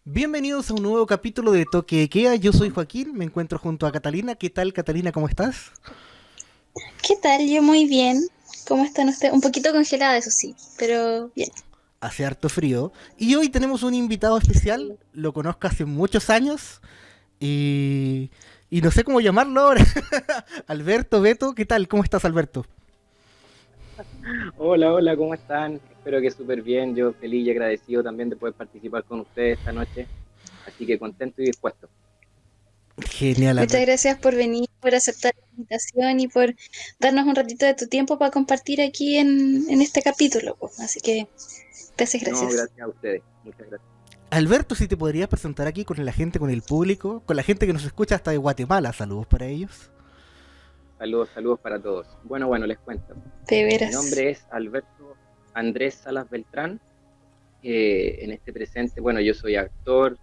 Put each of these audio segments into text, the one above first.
Bienvenidos a un nuevo capítulo de Toque de Queda. Yo soy Joaquín, me encuentro junto a Catalina. ¿Qué tal, Catalina? ¿Cómo estás? ¿Qué tal? Yo muy bien. ¿Cómo están ustedes? Un poquito congelada, eso sí, pero bien. Hace harto frío. Y hoy tenemos un invitado especial. Lo conozco hace muchos años. Y, y no sé cómo llamarlo ahora. Alberto, Beto, ¿qué tal? ¿Cómo estás, Alberto? Hola, hola, ¿cómo están? Espero que súper bien. Yo feliz y agradecido también de poder participar con ustedes esta noche. Así que contento y dispuesto. Genial, Muchas Alberto. gracias por venir, por aceptar la invitación y por darnos un ratito de tu tiempo para compartir aquí en este capítulo, pues. Así que, gracias, No, gracias. gracias a ustedes. Muchas gracias. Alberto, si te podrías presentar aquí con la gente, con el público, con la gente que nos escucha hasta de Guatemala. Saludos para ellos. Saludos, saludos para todos. Bueno, les cuento. De Mi veras. nombre es Alberto Andrés Salas Beltrán. En este presente, bueno, yo soy actor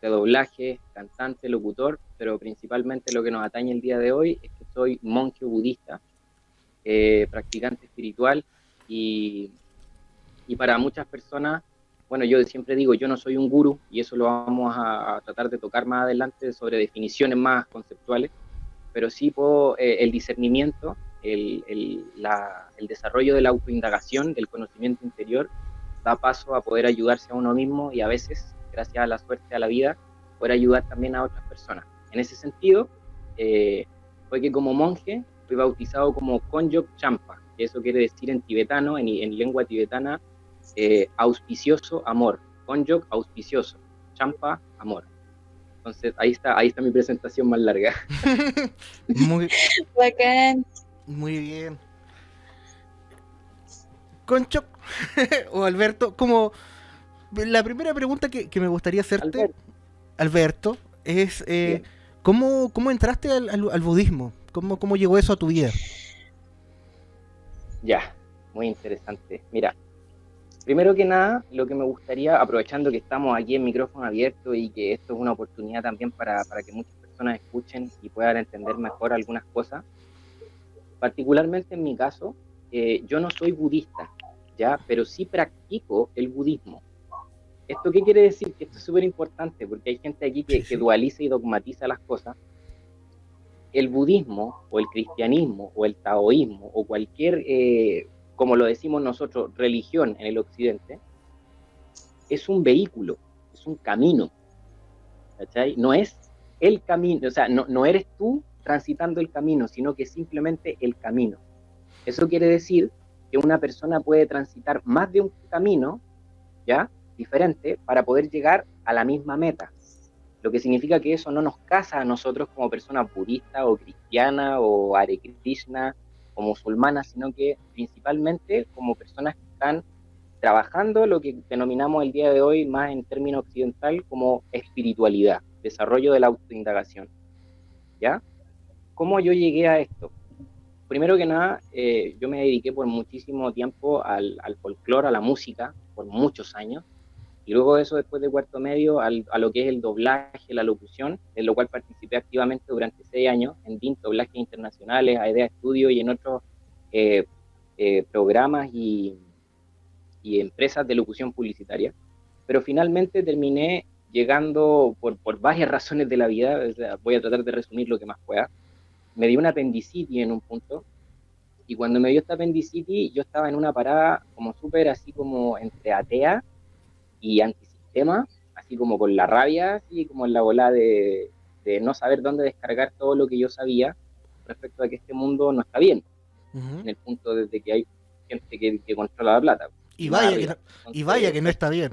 de doblaje, cantante, locutor, pero principalmente lo que nos atañe el día de hoy es que soy monje budista, practicante espiritual y para muchas personas, bueno, yo siempre digo, yo no soy un gurú y eso lo vamos a tratar de tocar más adelante sobre definiciones más conceptuales, pero sí puedo, el discernimiento, el desarrollo de la autoindagación, del conocimiento interior, da paso a poder ayudarse a uno mismo y a veces, gracias a la suerte, a la vida, poder ayudar también a otras personas. En ese sentido, eh, fue que como monje fui bautizado como Konjok Champa, que eso quiere decir en tibetano, en lengua tibetana, auspicioso amor. Konjok, auspicioso. Champa, amor. Entonces, ahí está mi presentación más larga. Muy, Bacán. muy bien. Concho o Alberto, como la primera pregunta que me gustaría hacerte, Alberto, Alberto, es bien, ¿cómo entraste al budismo? ¿Cómo llegó eso a tu vida? ya, muy interesante. Mira, primero que nada, lo que me gustaría, aprovechando que estamos aquí en micrófono abierto y que esto es una oportunidad también para que muchas personas escuchen y puedan entender mejor algunas cosas, particularmente en mi caso, yo no soy budista, ¿ya? Pero sí practico el budismo. ¿Esto qué quiere decir? Que esto es súper importante porque hay gente aquí Sí, que sí. dualiza y dogmatiza las cosas. El budismo o el cristianismo o el taoísmo o cualquier, como lo decimos nosotros, religión en el occidente, es un vehículo, es un camino, ¿cachai? No es el camino, o sea, no eres tú transitando el camino, sino que simplemente el camino. Eso quiere decir que una persona puede transitar más de un camino, ¿ya? Diferente, para poder llegar a la misma meta. Lo que significa que eso no nos casa a nosotros como personas budistas o cristianas o Hare Krishna o musulmanas, sino que principalmente como personas que están trabajando lo que denominamos el día de hoy más en términos occidental como espiritualidad, desarrollo de la autoindagación, ¿ya? ¿Cómo yo llegué a esto? Primero que nada, yo me dediqué por muchísimo tiempo al folclore, a la música, por muchos años, y luego de eso, después de cuarto medio, a lo que es el doblaje, la locución, en lo cual participé activamente durante 6 años en DIN, doblajes internacionales, a IDEA Studio y en otros eh, programas y empresas de locución publicitaria. Pero finalmente terminé llegando por varias razones de la vida, o sea, voy a tratar de resumir lo que más pueda. Me dio una apendicitis en un punto, y cuando me dio esta apendicitis, yo estaba en una parada como súper así como entre atea y antisistema, así como con la rabia, así como en la bola de no saber dónde descargar todo lo que yo sabía respecto a que este mundo no está bien, Ujú. en el punto desde que hay gente que controla la plata y Y más vaya que arriba. no, y vaya Entonces, que no está bien.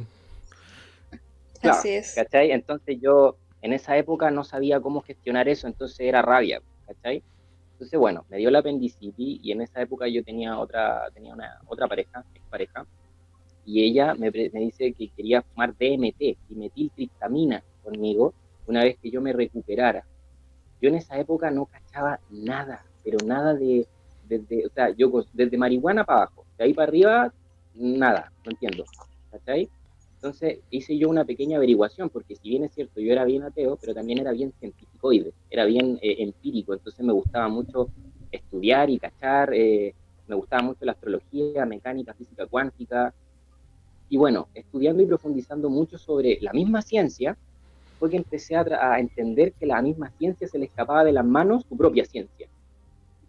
claro, Así es. ¿cachai? Entonces yo en esa época no sabía cómo gestionar eso, entonces era rabia, ¿cachai? Entonces, bueno, me dio la apendicitis y en esa época yo tenía una otra pareja, expareja, y ella me dice que quería fumar DMT, dimetiltriptamina, conmigo, una vez que yo me recuperara. Yo en esa época no cachaba nada, pero nada o sea, desde marihuana para abajo, de ahí para arriba, nada, no entiendo, ¿cachai? Entonces hice yo una pequeña averiguación, porque si bien es cierto, yo era bien ateo, pero también era bien científicoide, era bien empírico, entonces me gustaba mucho estudiar y cachar, me gustaba mucho la astrología, mecánica, física cuántica, Y bueno, estudiando y profundizando mucho sobre la misma ciencia, fue que empecé a entender que la misma ciencia se le escapaba de las manos su propia ciencia,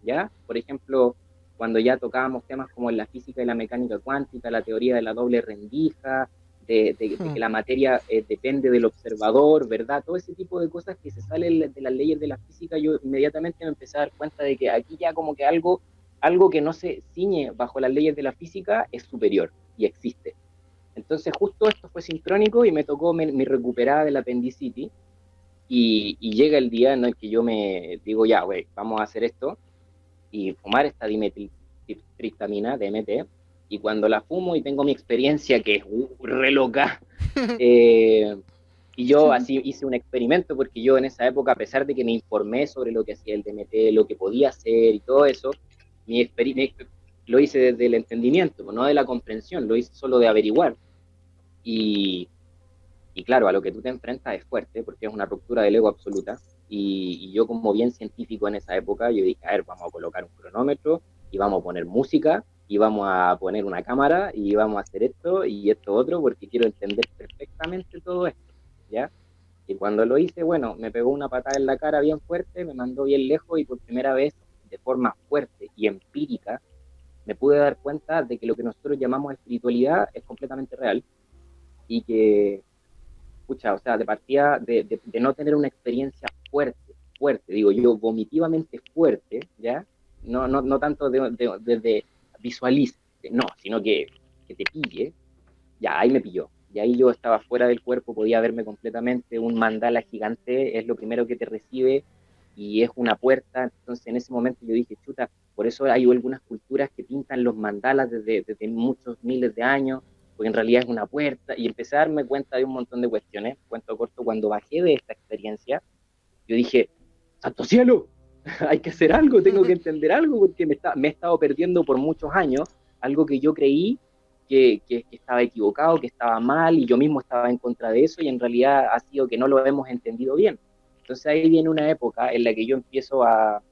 ¿ya? Por ejemplo, cuando ya tocábamos temas como en la física y la mecánica cuántica, la teoría de la doble rendija, de que la materia depende del observador, ¿verdad? Todo ese tipo de cosas que se salen de las leyes de la física, yo inmediatamente me empecé a dar cuenta de que aquí ya como que algo que no se ciñe bajo las leyes de la física es superior y existe. Entonces justo esto fue sincrónico y me tocó mi recuperada del apendicitis y llega el día en el que yo me digo, ya, güey, vamos a hacer esto y fumar esta dimetiltriptamina, DMT, y cuando la fumo y tengo mi experiencia que es re loca, y yo así hice un experimento porque yo en esa época, a pesar de que me informé sobre lo que hacía el DMT, lo que podía hacer y todo eso, lo hice desde el entendimiento, no de la comprensión, lo hice solo de averiguar. Y, y claro, a lo que tú te enfrentas es fuerte porque es una ruptura del ego absoluta. Y yo como bien científico en esa época, yo dije, a ver, vamos a colocar un cronómetro y vamos a poner música y vamos a poner una cámara y vamos a hacer esto y esto otro porque quiero entender perfectamente todo esto, ¿ya? Y cuando lo hice, bueno, me pegó una patada en la cara bien fuerte, me mandó bien lejos y por primera vez, de forma fuerte y empírica, me pude dar cuenta de que lo que nosotros llamamos espiritualidad es completamente real y que, pucha, o sea, de partida de no tener una experiencia fuerte, digo yo, vomitivamente fuerte, ¿ya? No tanto de visualice, no, sino que te pille, ya, ahí me pilló. Y ahí yo estaba fuera del cuerpo, podía verme completamente, un mandala gigante es lo primero que te recibe y es una puerta. Entonces en ese momento yo dije, chuta, por eso hay algunas culturas que pintan los mandalas desde muchos miles de años, porque en realidad es una puerta, y empecé a darme cuenta de un montón de cuestiones. Cuento corto, cuando bajé de esta experiencia, yo dije, ¡santo cielo! Hay que hacer algo, tengo que entender algo, porque me he estado perdiendo por muchos años algo que yo creí que estaba equivocado, que estaba mal, y yo mismo estaba en contra de eso, y en realidad ha sido que no lo hemos entendido bien. Entonces ahí viene una época en la que yo empiezo a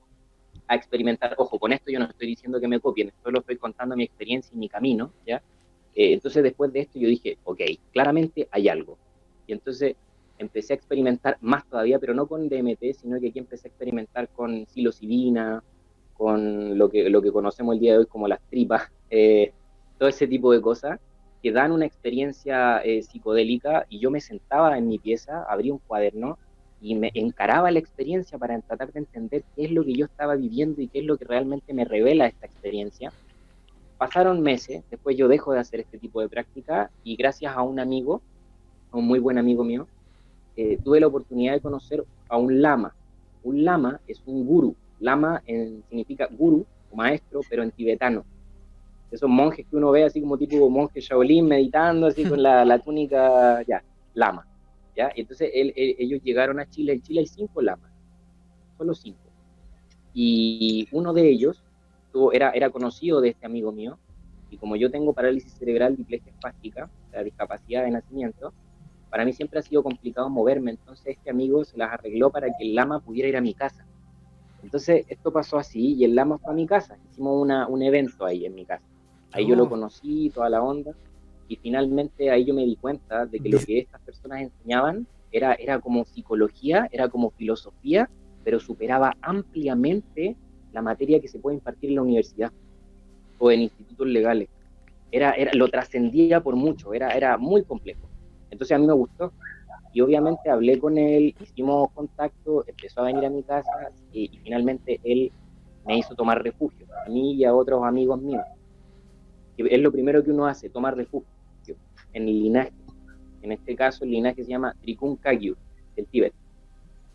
experimentar. Ojo, con esto yo no estoy diciendo que me copien, solo estoy contando mi experiencia y mi camino, ¿ya? Entonces después de esto yo dije, ok, claramente hay algo. Y entonces empecé a experimentar más todavía, pero no con DMT, sino que aquí empecé a experimentar con psilocibina, con lo que conocemos el día de hoy como las tripas, todo ese tipo de cosas que dan una experiencia psicodélica, y yo me sentaba en mi pieza, abría un cuaderno y me encaraba la experiencia para tratar de entender qué es lo que yo estaba viviendo y qué es lo que realmente me revela esta experiencia. Pasaron meses, después yo dejo de hacer este tipo de práctica y gracias a un amigo, a un muy buen amigo mío, tuve la oportunidad de conocer a un lama. Un lama es un guru. Lama significa guru, o maestro, pero en tibetano. Esos monjes que uno ve así como tipo monje Shaolin meditando, así con la túnica, ya, lama. ¿Ya? Y entonces ellos llegaron a Chile. En Chile hay 5 lamas, solo 5. Y uno de ellos era conocido de este amigo mío, y como yo tengo parálisis cerebral diplegia espástica, o sea, discapacidad de nacimiento, para mí siempre ha sido complicado moverme. Entonces este amigo se las arregló para que el lama pudiera ir a mi casa. Entonces esto pasó así y el lama fue a mi casa. Hicimos un evento ahí en mi casa. Ahí yo lo conocí, toda la onda, y finalmente ahí yo me di cuenta de que lo que estas personas enseñaban era como psicología, era como filosofía, pero superaba ampliamente la materia que se puede impartir en la universidad o en institutos legales. Lo trascendía por mucho, era muy complejo. Entonces a mí me gustó, y obviamente hablé con él, hicimos contacto, empezó a venir a mi casa, y finalmente él me hizo tomar refugio, a mí y a otros amigos míos, que es lo primero que uno hace, tomar refugio en el linaje. En este caso el linaje se llama Trikun Kagyu, del Tíbet.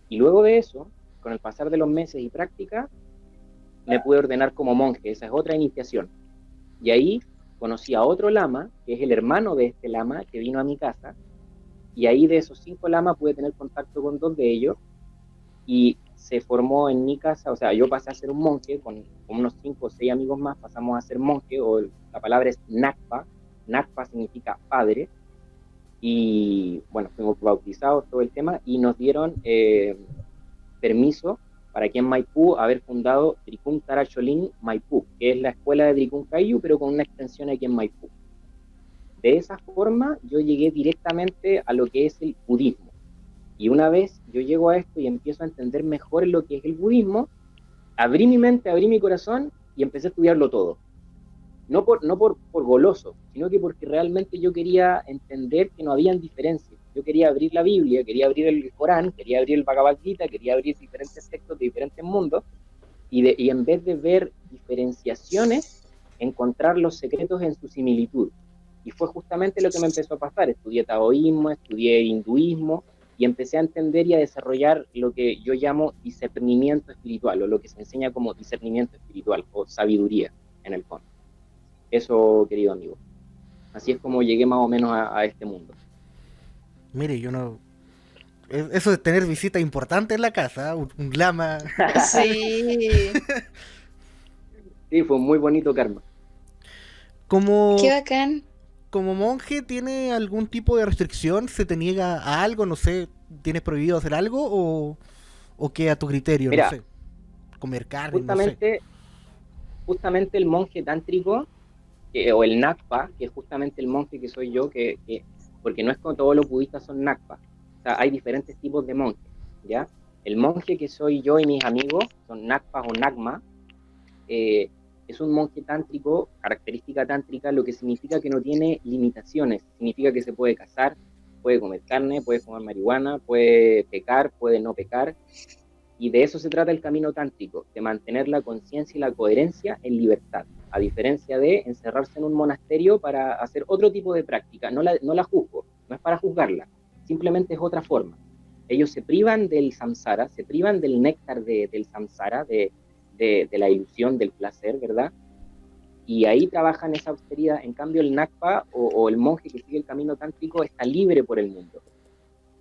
Y luego de eso, con el pasar de los meses y práctica, me pude ordenar como monje. Esa es otra iniciación. Y ahí conocí a otro lama, que es el hermano de este lama, que vino a mi casa, y ahí de esos 5 lamas pude tener contacto con 2 de ellos, y se formó en mi casa, o sea, yo pasé a ser un monje, con unos 5 o 6 amigos más pasamos a ser monje, o la palabra es Nakpa. Nakpa significa padre, y bueno, fuimos bautizados, todo el tema, y nos dieron permiso para aquí en Maipú haber fundado Trikun Taracholin Maipú, que es la escuela de Trikun Kagyu, pero con una extensión aquí en Maipú. de esa forma yo llegué directamente a lo que es el budismo. Y una vez yo llego a esto y empiezo a entender mejor lo que es el budismo, abrí mi mente, abrí mi corazón y empecé a estudiarlo todo. No por goloso, sino que porque realmente yo quería entender que no habían diferencias. Yo quería abrir la Biblia, quería abrir el Corán, quería abrir el Bhagavad Gita, quería abrir diferentes textos de diferentes mundos, y en vez de ver diferenciaciones, encontrar los secretos en su similitud. Y fue justamente lo que me empezó a pasar. Estudié taoísmo, estudié hinduismo, y empecé a entender y a desarrollar lo que yo llamo discernimiento espiritual, o lo que se enseña como discernimiento espiritual, o sabiduría, en el fondo. Eso, querido amigo. Así es como llegué más o menos a este mundo. Mire, yo no... Eso de tener visita importante en la casa, un lama. Sí, Sí, fue un muy bonito karma. Como, qué bacán. como monje, ¿tiene algún tipo de restricción? ¿Se te niega a algo? No sé, ¿tienes prohibido hacer algo? ¿O qué a tu criterio? Mira, No sé. Comer carne, no sé. justamente el monje tántrico, o el Nakpa, que es justamente el monje que soy yo, porque no es como todos los budistas son Nakpa. O sea, hay diferentes tipos de monjes, ¿ya? El monje que soy yo y mis amigos son Nakpas o Nakma. Es un monje tántrico, característica tántrica, lo que significa que no tiene limitaciones. Significa que se puede casar, puede comer carne, puede fumar marihuana, puede pecar, puede no pecar. Y de eso se trata el camino tántrico, de mantener la conciencia y la coherencia en libertad, a diferencia de encerrarse en un monasterio para hacer otro tipo de práctica. No la juzgo, no es para juzgarla, simplemente es otra forma. Ellos se privan del samsara, se privan del néctar del samsara, de la ilusión, del placer, ¿verdad? Y ahí trabajan esa austeridad. En cambio, el Nakpa o el monje que sigue el camino tántrico está libre por el mundo,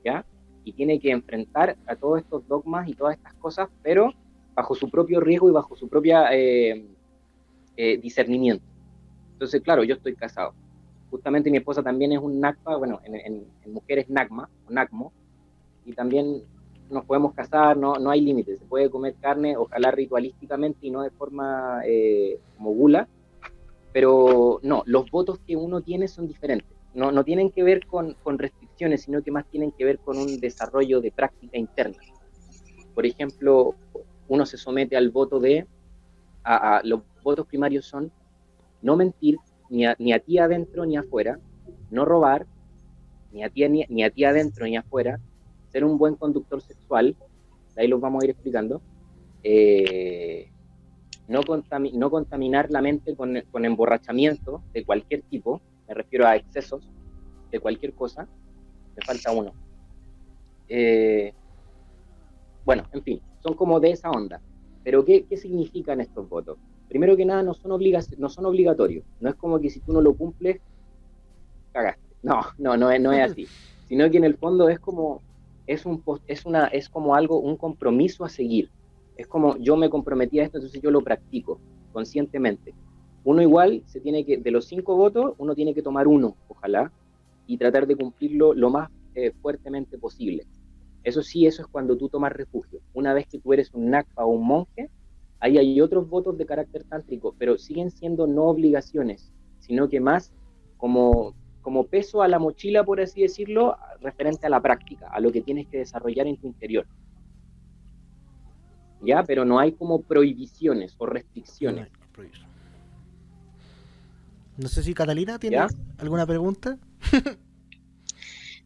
¿ya? Y tiene que enfrentar a todos estos dogmas y todas estas cosas, pero bajo su propio riesgo y bajo su propia discernimiento. Entonces, claro, yo estoy casado. Justamente mi esposa también es un Nakpa, bueno, en mujeres Nakma, o Nakmo, y también nos podemos casar, no hay límites, se puede comer carne, ojalá ritualísticamente y no de forma como gula, pero no, los votos que uno tiene son diferentes. No tienen que ver con restricciones, sino que más tienen que ver con un desarrollo de práctica interna. Por ejemplo, uno se somete al voto los votos primarios son no mentir ni a ti adentro ni afuera, no robar ni a ti adentro ni afuera, ser un buen conductor sexual, de ahí los vamos a ir explicando, no contaminar la mente con emborrachamiento de cualquier tipo, me refiero a excesos de cualquier cosa, me falta uno. Bueno, en fin, son como de esa onda. Pero ¿qué significan estos votos? Primero que nada, no son obligatorios. No es como que si tú no lo cumples, cagaste. No es así. Sino que en el fondo es como algo, un compromiso a seguir. Es como yo me comprometí a esto, entonces yo lo practico conscientemente. Uno igual de los 5 votos, uno tiene que tomar uno, ojalá, y tratar de cumplirlo lo más fuertemente posible. Eso sí, eso es cuando tú tomas refugio. Una vez que tú eres un Nakpa o un monje, ahí hay otros votos de carácter tántrico, pero siguen siendo no obligaciones, sino que más como peso a la mochila, por así decirlo, referente a la práctica, a lo que tienes que desarrollar en tu interior. ¿Ya? Pero no hay como prohibiciones o restricciones. No sé si Catalina tiene ¿Ya? alguna pregunta.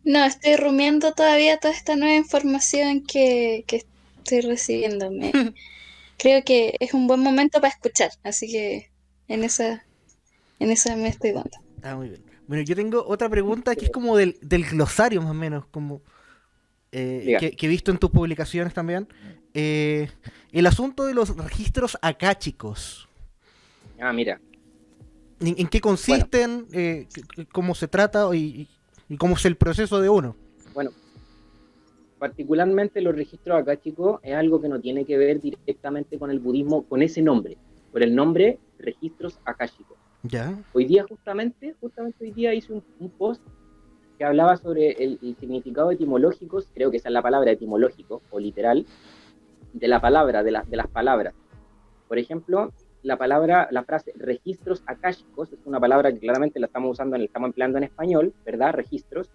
No, estoy rumiando todavía toda esta nueva información que estoy recibiéndome. Creo que es un buen momento para escuchar, así que en esa me estoy dando. Ah, muy bien. Bueno, yo tengo otra pregunta que es como del glosario más o menos, como que he visto en tus publicaciones también. El asunto de los registros akáshicos. Ah, mira. ¿En qué consisten? Bueno. ¿Cómo se trata? Y cómo es el proceso de uno. Bueno, particularmente los registros akáshicos es algo que no tiene que ver directamente con el budismo, con ese nombre, por el nombre registros akáshicos. ¿Ya? Hoy día justamente hoy día hice un post que hablaba sobre el significado etimológico, creo que esa es la palabra etimológico o literal, de la palabra, de las palabras. Por ejemplo, la frase registros akáshicos, es una palabra que claramente la estamos empleando en español, ¿verdad? Registros,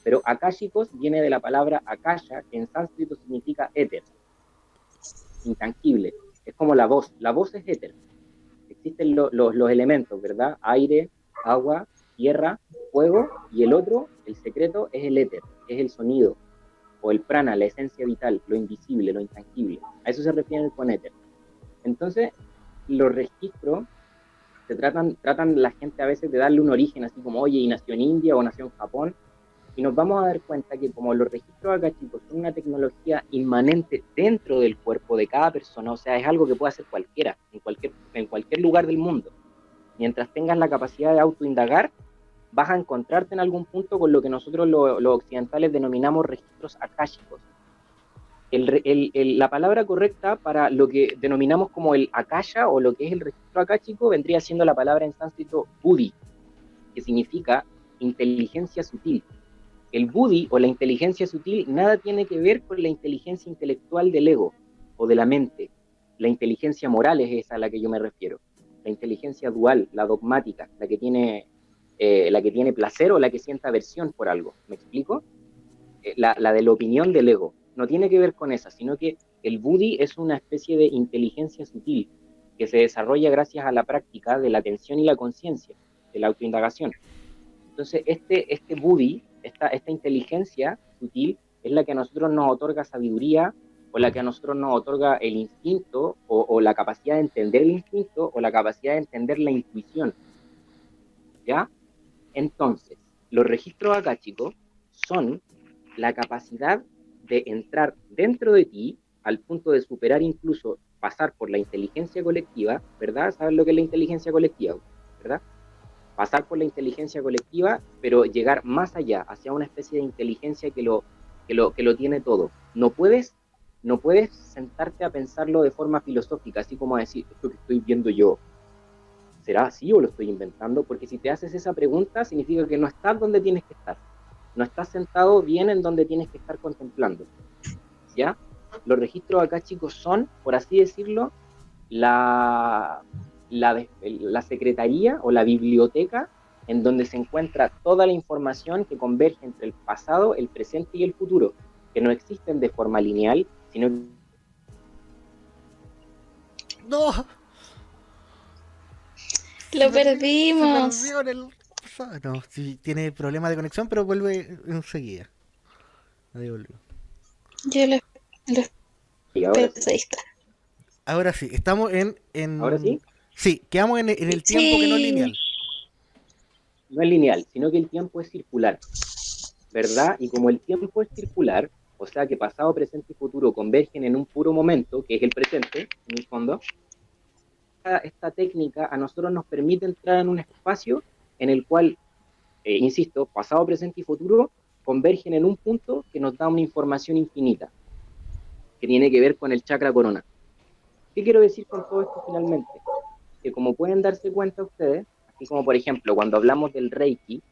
pero akáshicos viene de la palabra akasha, que en sánscrito significa éter, intangible, es como la voz es éter, existen los elementos, ¿verdad? Aire, agua, tierra, fuego, y el otro, el secreto, es el éter, es el sonido, o el prana, la esencia vital, lo invisible, lo intangible, a eso se refiere con éter. Entonces, los registros tratan la gente a veces de darle un origen, así como, oye, y nació en India o nació en Japón, y nos vamos a dar cuenta que como los registros akáshicos son una tecnología inmanente dentro del cuerpo de cada persona, o sea, es algo que puede hacer cualquiera, en cualquier lugar del mundo. Mientras tengas la capacidad de autoindagar, vas a encontrarte en algún punto con lo que nosotros los occidentales denominamos registros akáshicos. La palabra correcta para lo que denominamos como el akasha o lo que es el registro akáshico vendría siendo la palabra en sánscrito buddhi, que significa inteligencia sutil. El buddhi o la inteligencia sutil nada tiene que ver con la inteligencia intelectual del ego o de la mente. La inteligencia moral es esa a la que yo me refiero. La inteligencia dual, la dogmática, la que tiene placer o la que siente aversión por algo. ¿Me explico? La de la opinión del ego. No tiene que ver con esa, sino que el buddhi es una especie de inteligencia sutil que se desarrolla gracias a la práctica de la atención y la conciencia, de la autoindagación. Entonces, este buddhi, esta inteligencia sutil, es la que a nosotros nos otorga sabiduría, o la que a nosotros nos otorga el instinto, o la capacidad de entender el instinto, o la capacidad de entender la intuición. ¿Ya? Entonces, los registros akáshicos son la capacidad de entrar dentro de ti al punto de superar incluso pasar por la inteligencia colectiva, ¿verdad? ¿Sabes lo que es la inteligencia colectiva? ¿Verdad? Pasar por la inteligencia colectiva, pero llegar más allá, hacia una especie de inteligencia que lo tiene todo. No puedes sentarte a pensarlo de forma filosófica, así como a decir, esto que estoy viendo yo, ¿será así o lo estoy inventando? Porque si te haces esa pregunta, significa que no estás donde tienes que estar. No estás sentado bien en donde tienes que estar contemplando. ¿Ya? Los registros akáshicos son, por así decirlo, la secretaría o la biblioteca en donde se encuentra toda la información que converge entre el pasado, el presente y el futuro, que no existen de forma lineal, sino que... ¡No! Lo perdimos. Se perdió en el... No, sí, tiene problemas de conexión, pero vuelve enseguida. Ahí volvió. Yo lo Y ahora espero, sí. ahí está. Ahora sí, estamos ¿Ahora sí? Sí, quedamos en el tiempo que no es lineal. No es lineal, sino que el tiempo es circular, ¿verdad? Y como el tiempo es circular, o sea que pasado, presente y futuro convergen en un puro momento, que es el presente, en el fondo, esta técnica a nosotros nos permite entrar en un espacio en el cual, insisto, pasado, presente y futuro convergen en un punto que nos da una información infinita, que tiene que ver con el chakra corona. ¿Qué quiero decir con todo esto finalmente? Que como pueden darse cuenta ustedes, así como por ejemplo cuando hablamos del Reiki,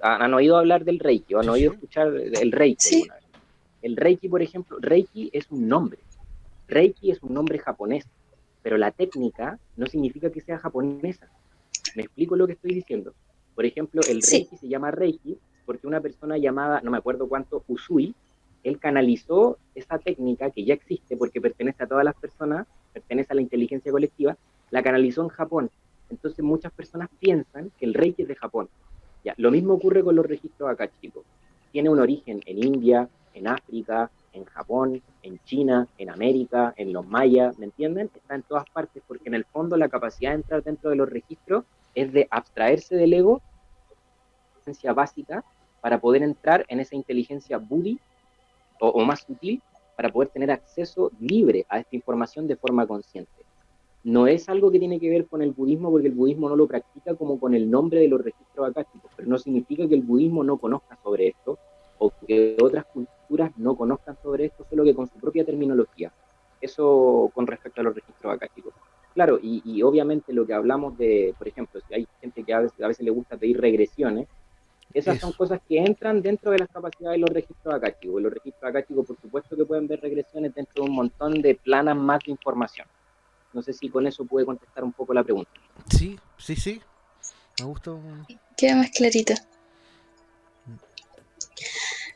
¿han oído hablar del Reiki o han oído escuchar el Reiki alguna vez? El Reiki, por ejemplo, Reiki es un nombre. Reiki es un nombre japonés, pero la técnica no significa que sea japonesa. ¿Me explico lo que estoy diciendo? Por ejemplo, el Reiki se llama Reiki porque una persona llamada, no me acuerdo cuánto, Usui, él canalizó esa técnica que ya existe porque pertenece a todas las personas, pertenece a la inteligencia colectiva, la canalizó en Japón. Entonces muchas personas piensan que el Reiki es de Japón. Ya, lo mismo ocurre con los registros akáshicos. Tiene un origen en India, en África, en Japón, en China, en América, en los mayas, ¿me entienden? Está en todas partes porque en el fondo la capacidad de entrar dentro de los registros es de abstraerse del ego, inteligencia básica, para poder entrar en esa inteligencia buddhi o más sutil, para poder tener acceso libre a esta información de forma consciente. No es algo que tiene que ver con el budismo, porque el budismo no lo practica como con el nombre de los registros akáshicos, pero no significa que el budismo no conozca sobre esto, o que otras culturas no conozcan sobre esto, solo que con su propia terminología. Eso con respecto a los registros akáshicos. Claro, y obviamente lo que hablamos de, por ejemplo, si hay gente que a veces le gusta pedir regresiones, esas son cosas que entran dentro de las capacidades de los registros akáshicos. Los registros akáshicos, por supuesto que pueden ver regresiones dentro de un montón de planas más de información. No sé si con eso pude contestar un poco la pregunta. Sí, sí, sí. Me gusta. Queda más clarito.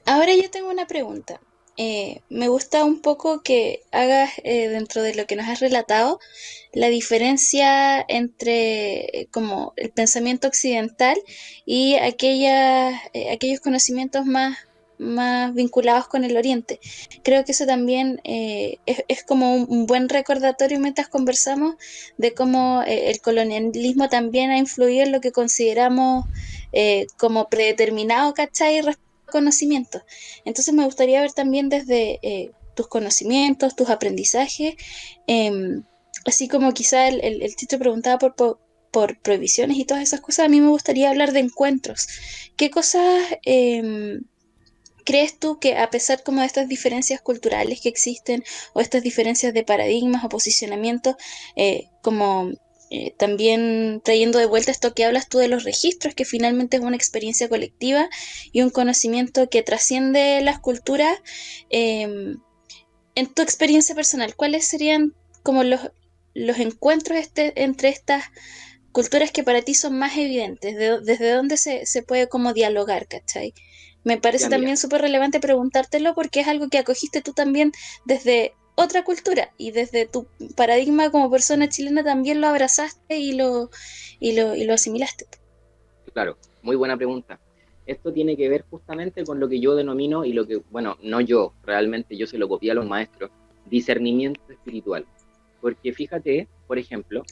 Ahora yo tengo una pregunta. Me gusta un poco que hagas dentro de lo que nos has relatado la diferencia entre como el pensamiento occidental y aquellos conocimientos más vinculados con el Oriente. Creo que eso también es como un buen recordatorio mientras conversamos de cómo el colonialismo también ha influido en lo que consideramos como predeterminado, ¿cachai? Conocimientos. Entonces me gustaría ver también desde tus conocimientos, tus aprendizajes, em, así como quizá el Tito preguntaba por prohibiciones y todas esas cosas, a mí me gustaría hablar de encuentros. ¿Qué cosas crees tú que a pesar como de estas diferencias culturales que existen o estas diferencias de paradigmas o posicionamientos, como también trayendo de vuelta esto que hablas tú de los registros, que finalmente es una experiencia colectiva y un conocimiento que trasciende las culturas, eh, en tu experiencia personal, ¿cuáles serían como los encuentros entre estas culturas que para ti son más evidentes? ¿Desde dónde se puede como dialogar, cachai? Me parece Ya, mira, también súper relevante preguntártelo porque es algo que acogiste tú también desde otra cultura y desde tu paradigma como persona chilena también lo abrazaste y lo asimilaste. claro, muy buena pregunta. Esto tiene que ver justamente con lo que yo denomino y lo que, bueno, no yo, realmente yo se lo copié a los maestros, discernimiento espiritual. Porque fíjate, por ejemplo,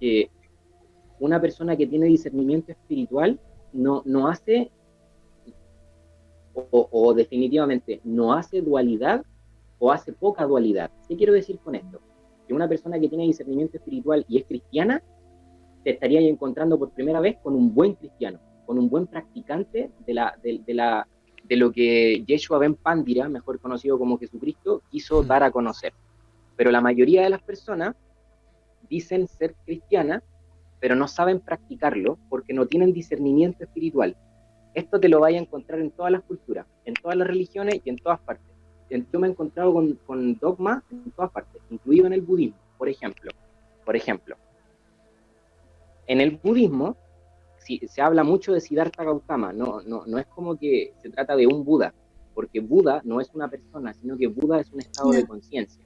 que una persona que tiene discernimiento espiritual no hace, o definitivamente no hace dualidad o hace poca dualidad. ¿Qué quiero decir con esto? Que una persona que tiene discernimiento espiritual y es cristiana, te estarías encontrando por primera vez con un buen cristiano, con un buen practicante de lo que Yeshua Ben Pandira, mejor conocido como Jesucristo, quiso dar a conocer. Pero la mayoría de las personas dicen ser cristianas, pero no saben practicarlo porque no tienen discernimiento espiritual. Esto te lo vas a encontrar en todas las culturas, en todas las religiones y en todas partes. Yo me he encontrado con dogmas en todas partes, incluido en el budismo, por ejemplo. Por ejemplo, en el budismo se habla mucho de Siddhartha Gautama, no es como que se trata de un Buda, porque Buda no es una persona, sino que Buda es un estado de No. conciencia,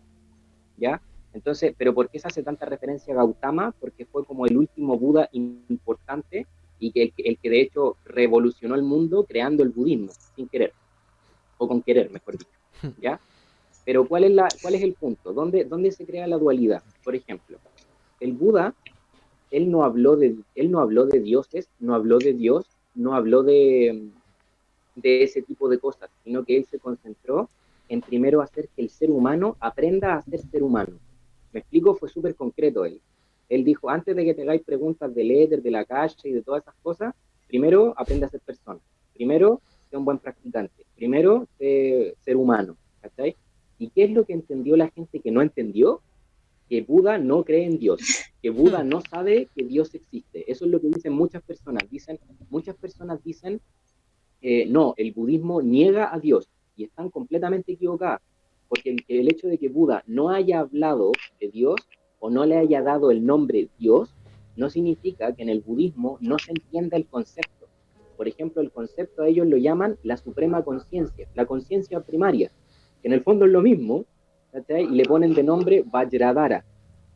¿ya? Entonces, ¿pero por qué se hace tanta referencia a Gautama? Porque fue como el último Buda importante y que el que de hecho revolucionó el mundo creando el budismo, sin querer, o con querer, mejor dicho, ¿ya? Pero ¿cuál es el punto? ¿Dónde se crea la dualidad? Por ejemplo, el Buda, él no habló de dioses, no habló de Dios, no habló de ese tipo de cosas, sino que él se concentró en primero hacer que el ser humano aprenda a ser ser humano. Me explico, fue súper concreto él. Él dijo, antes de que te hagáis preguntas del éter, de la calle y de todas esas cosas, primero aprende a ser persona. Primero, sé un buen practicante. Primero, sé ser humano. ¿Cachai? ¿Y qué es lo que entendió la gente que no entendió? Que Buda no cree en Dios, que Buda no sabe que Dios existe. Eso es lo que dicen muchas personas. Muchas personas dicen, no, el budismo niega a Dios y están completamente equivocadas, porque el hecho de que Buda no haya hablado de Dios o no le haya dado el nombre Dios, no significa que en el budismo no se entienda el concepto. Por ejemplo, el concepto a ellos lo llaman la suprema conciencia, la conciencia primaria, que en el fondo es lo mismo, ¿cachai? Y le ponen de nombre Vajradhara,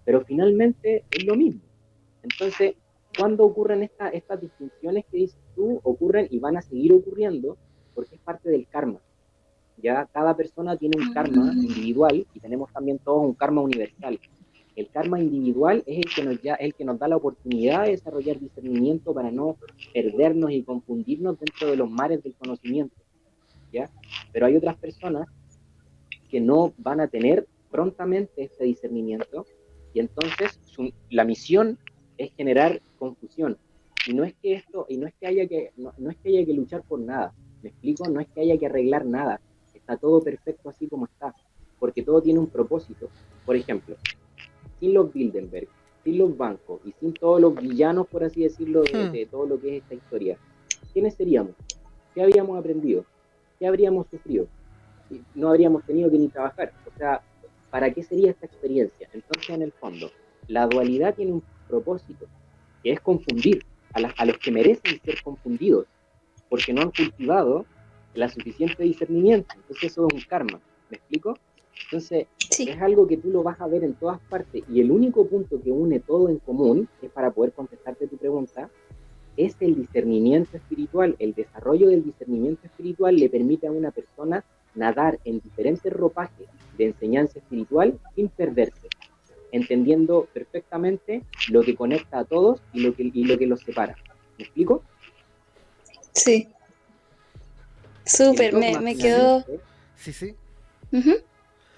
pero finalmente es lo mismo. Entonces, ¿cuándo ocurren estas distinciones que dices tú? Ocurren y van a seguir ocurriendo porque es parte del karma. Ya cada persona tiene un karma individual y tenemos también todos un karma universal. El karma individual es el que nos da la oportunidad de desarrollar discernimiento para no perdernos y confundirnos dentro de los mares del conocimiento, ¿ya? Pero hay otras personas que no van a tener prontamente este discernimiento y entonces la misión es generar confusión. Y no es que haya que luchar por nada. ¿Me explico? No es que haya que arreglar nada. Está todo perfecto así como está, porque todo tiene un propósito. Por ejemplo, sin los Bilderberg, sin los bancos y sin todos los villanos, por así decirlo, de todo lo que es esta historia, ¿quiénes seríamos? ¿Qué habríamos aprendido? ¿Qué habríamos sufrido? No habríamos tenido que ni trabajar. O sea, ¿para qué sería esta experiencia? Entonces, en el fondo, la dualidad tiene un propósito, que es confundir a los que merecen ser confundidos, porque no han cultivado la suficiente discernimiento. Entonces eso es un karma, ¿me explico? Entonces Sí, es algo que tú lo vas a ver en todas partes, y el único punto que une todo en común, es para poder contestarte tu pregunta, es el discernimiento espiritual. El desarrollo del discernimiento espiritual le permite a una persona nadar en diferentes ropajes de enseñanza espiritual sin perderse, entendiendo perfectamente lo que conecta a todos y lo que los separa. ¿Me explico? sí. El Súper, dogma me quedó. finalmente, Sí, sí. Ujú.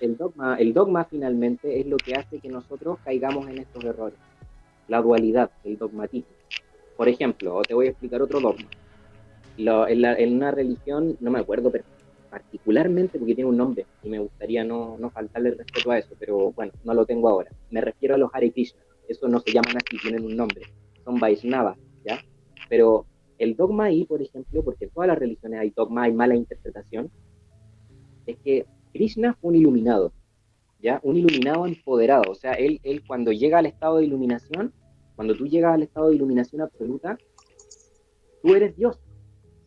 el dogma finalmente es lo que hace que nosotros caigamos en estos errores. La dualidad, el dogmatismo. Por ejemplo, te voy a explicar otro dogma. En una religión, no me acuerdo particularmente porque tiene un nombre y me gustaría no faltarle el respeto a eso, pero bueno, no lo tengo ahora. Me refiero a los Hare Krishna. Eso no se llaman así, tienen un nombre. Son Vaishnavas, ¿ya? Pero el dogma ahí, por ejemplo, porque en todas las religiones hay dogma, hay mala interpretación, es que Krishna fue un iluminado, ¿ya? Un iluminado empoderado. O sea, él cuando llega al estado de iluminación, cuando tú llegas al estado de iluminación absoluta, tú eres Dios.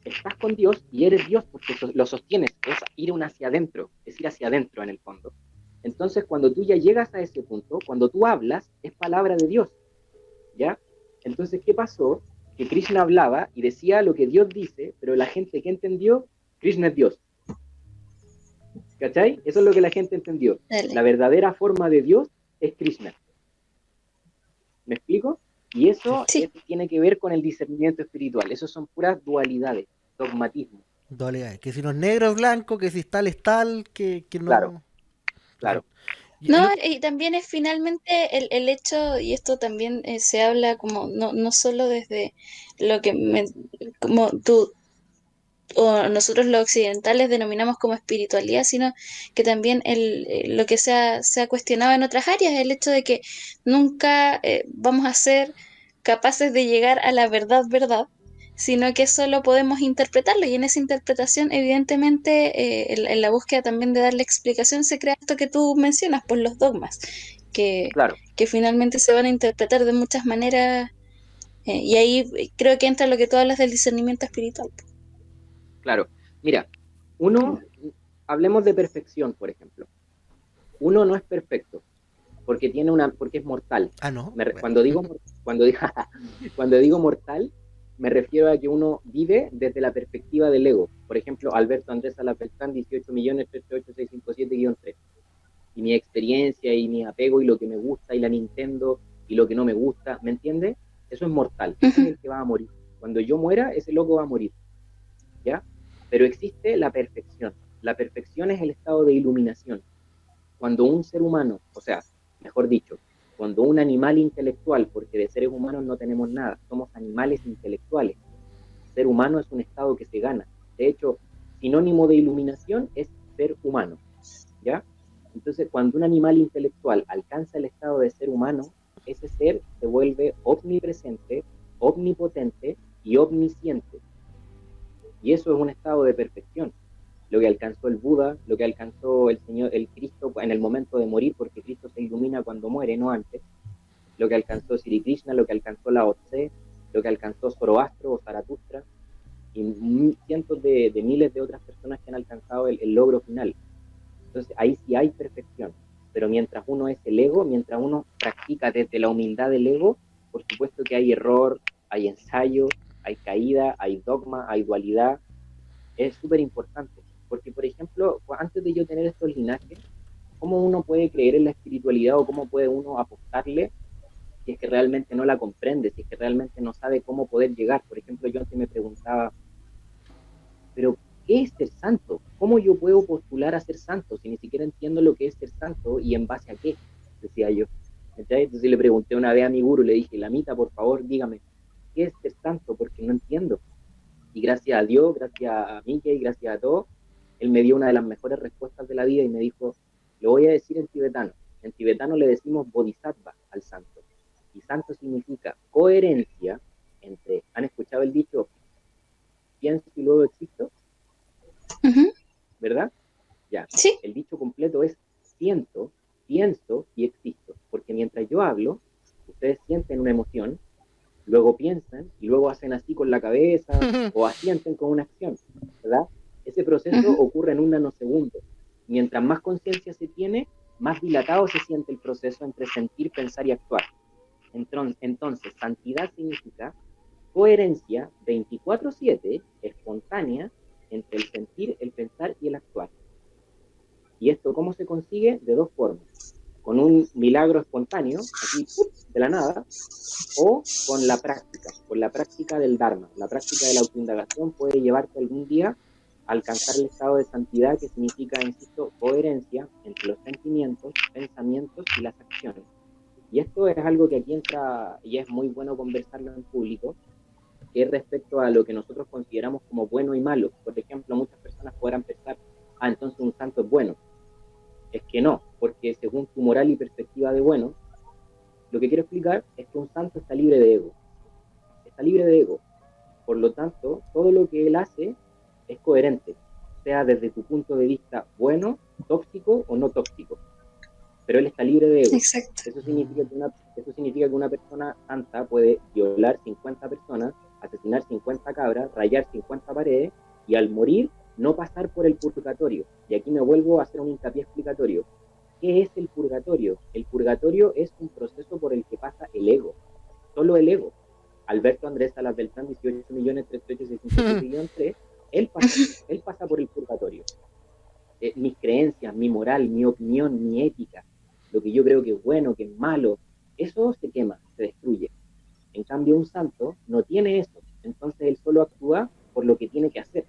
Estás con Dios y eres Dios porque lo sostienes. Es ir hacia adentro, es ir hacia adentro en el fondo. Entonces, cuando tú ya llegas a ese punto, cuando tú hablas, es palabra de Dios, ¿ya? Entonces, ¿qué pasó? Que Krishna hablaba y decía lo que Dios dice, pero la gente que entendió, Krishna es Dios. ¿Cachai? Eso es lo que la gente entendió. La Dale. verdadera forma de Dios es Krishna. ¿Me explico? Y Sí. eso Sí, tiene que ver con el discernimiento espiritual. Eso son puras dualidades, dogmatismo. Dualidades. Que si no es negro es blanco, que si es tal, que Claro, no. claro. Perfecto. Y no, el y también es finalmente el hecho, y esto también se habla como no solo desde lo que como tú o nosotros los occidentales denominamos como espiritualidad, sino que también lo que se ha cuestionado en otras áreas, el hecho de que nunca vamos a ser capaces de llegar a la verdad, verdad, sino que solo podemos interpretarlo y en esa interpretación, evidentemente, en la búsqueda también de darle explicación, se crea esto que tú mencionas, por los dogmas, que, Claro, que finalmente se van a interpretar de muchas maneras, y ahí creo que entra lo que tú hablas del discernimiento espiritual. claro. Mira, uno, hablemos de perfección, por ejemplo. Uno no es perfecto porque es mortal. Ah, no. Bueno. Cuando digo, cuando digo mortal, me refiero a que uno vive desde la perspectiva del ego. Por ejemplo, Alberto Andrés Alapeltán, 18.386.657-3. Y mi experiencia y mi apego y lo que me gusta y la Nintendo y lo que no me gusta, ¿me entiendes? Eso es mortal, ese es Ujú. el que va a morir. Cuando yo muera, ese loco va a morir, ¿ya? Pero existe la perfección. La perfección es el estado de iluminación. Cuando un ser humano, o sea, mejor dicho, cuando un animal intelectual, porque de seres humanos no tenemos nada, somos animales intelectuales. Ser humano es un estado que se gana. De hecho, sinónimo de iluminación es ser humano, ¿ya? Entonces, cuando un animal intelectual alcanza el estado de ser humano, ese ser se vuelve omnipresente, omnipotente y omnisciente. Y eso es un estado de perfección. Lo que alcanzó el Buda, lo que alcanzó el Señor, el Cristo en el momento de morir, porque Cristo se ilumina cuando muere, no antes. Lo que alcanzó Sri Krishna, lo que alcanzó Lao Tse, lo que alcanzó Zoroastro o Zaratustra, y cientos de miles de otras personas que han alcanzado el logro final. Entonces ahí sí hay perfección. Pero mientras uno es el ego, mientras uno practica desde la humildad del ego, por supuesto que hay error, hay ensayo, hay caída, hay dogma, hay dualidad. Es súper importante. Porque, por ejemplo, antes de yo tener estos linajes, ¿cómo uno puede creer en la espiritualidad o cómo puede uno apostarle si es que realmente no la comprende, si es que realmente no sabe cómo poder llegar? Por ejemplo, yo antes me preguntaba, pero ¿qué es ser santo? ¿Cómo yo puedo postular a ser santo si ni siquiera entiendo lo que es ser santo y en base a qué? Decía yo. Entonces le pregunté una vez a mi guru, le dije, Lamita, por favor, dígame, ¿qué es ser santo? Porque no entiendo. Y gracias a Dios, gracias a Mickey, gracias a todo, él me dio una de las mejores respuestas de la vida y me dijo, lo voy a decir en tibetano. En tibetano le decimos bodhisattva al santo. Y santo significa coherencia entre, ¿han escuchado el dicho, pienso y luego existo? Ujú. ¿Verdad? Ya. Sí, El dicho completo es siento, pienso y existo. Porque mientras yo hablo, ustedes sienten una emoción, luego piensan y luego hacen así con la cabeza o asienten con una acción, ¿verdad? Ese proceso ocurre en un nanosegundo. Mientras más conciencia se tiene, más dilatado se siente el proceso entre sentir, pensar y actuar. Entonces, santidad significa coherencia 24/7, espontánea, entre el sentir, el pensar y el actuar. ¿Y esto cómo se consigue? De dos formas. Con un milagro espontáneo, aquí, de la nada, o con la práctica del Dharma. La práctica de la autoindagación puede llevarte algún día a alcanzar el estado de santidad, que significa, insisto, coherencia entre los sentimientos, pensamientos y las acciones. Y esto es algo que aquí entra, y es muy bueno conversarlo en público, que es respecto a lo que nosotros consideramos como bueno y malo. Por ejemplo, muchas personas podrán pensar, entonces un santo es bueno. Es que no, porque según tu moral y perspectiva de bueno, lo que quiero explicar es que un santo está libre de ego. Está libre de ego. Por lo tanto, todo lo que él hace es coherente, sea desde tu punto de vista bueno, tóxico o no tóxico. Pero él está libre de ego. Exacto. Eso significa que una persona santa puede violar 50 personas, asesinar 50 cabras, rayar 50 paredes y al morir no pasar por el purgatorio. Y aquí me vuelvo a hacer un hincapié explicatorio. ¿Qué es el purgatorio? El purgatorio es un proceso por el que pasa el ego, solo el ego. Alberto Andrés Salas Beltrán, 18.388.657.3, él pasa por el purgatorio. Mis creencias, mi moral, mi opinión, mi ética, lo que yo creo que es bueno, que es malo, eso se quema, se destruye. En cambio, un santo no tiene eso, entonces él solo actúa por lo que tiene que hacer,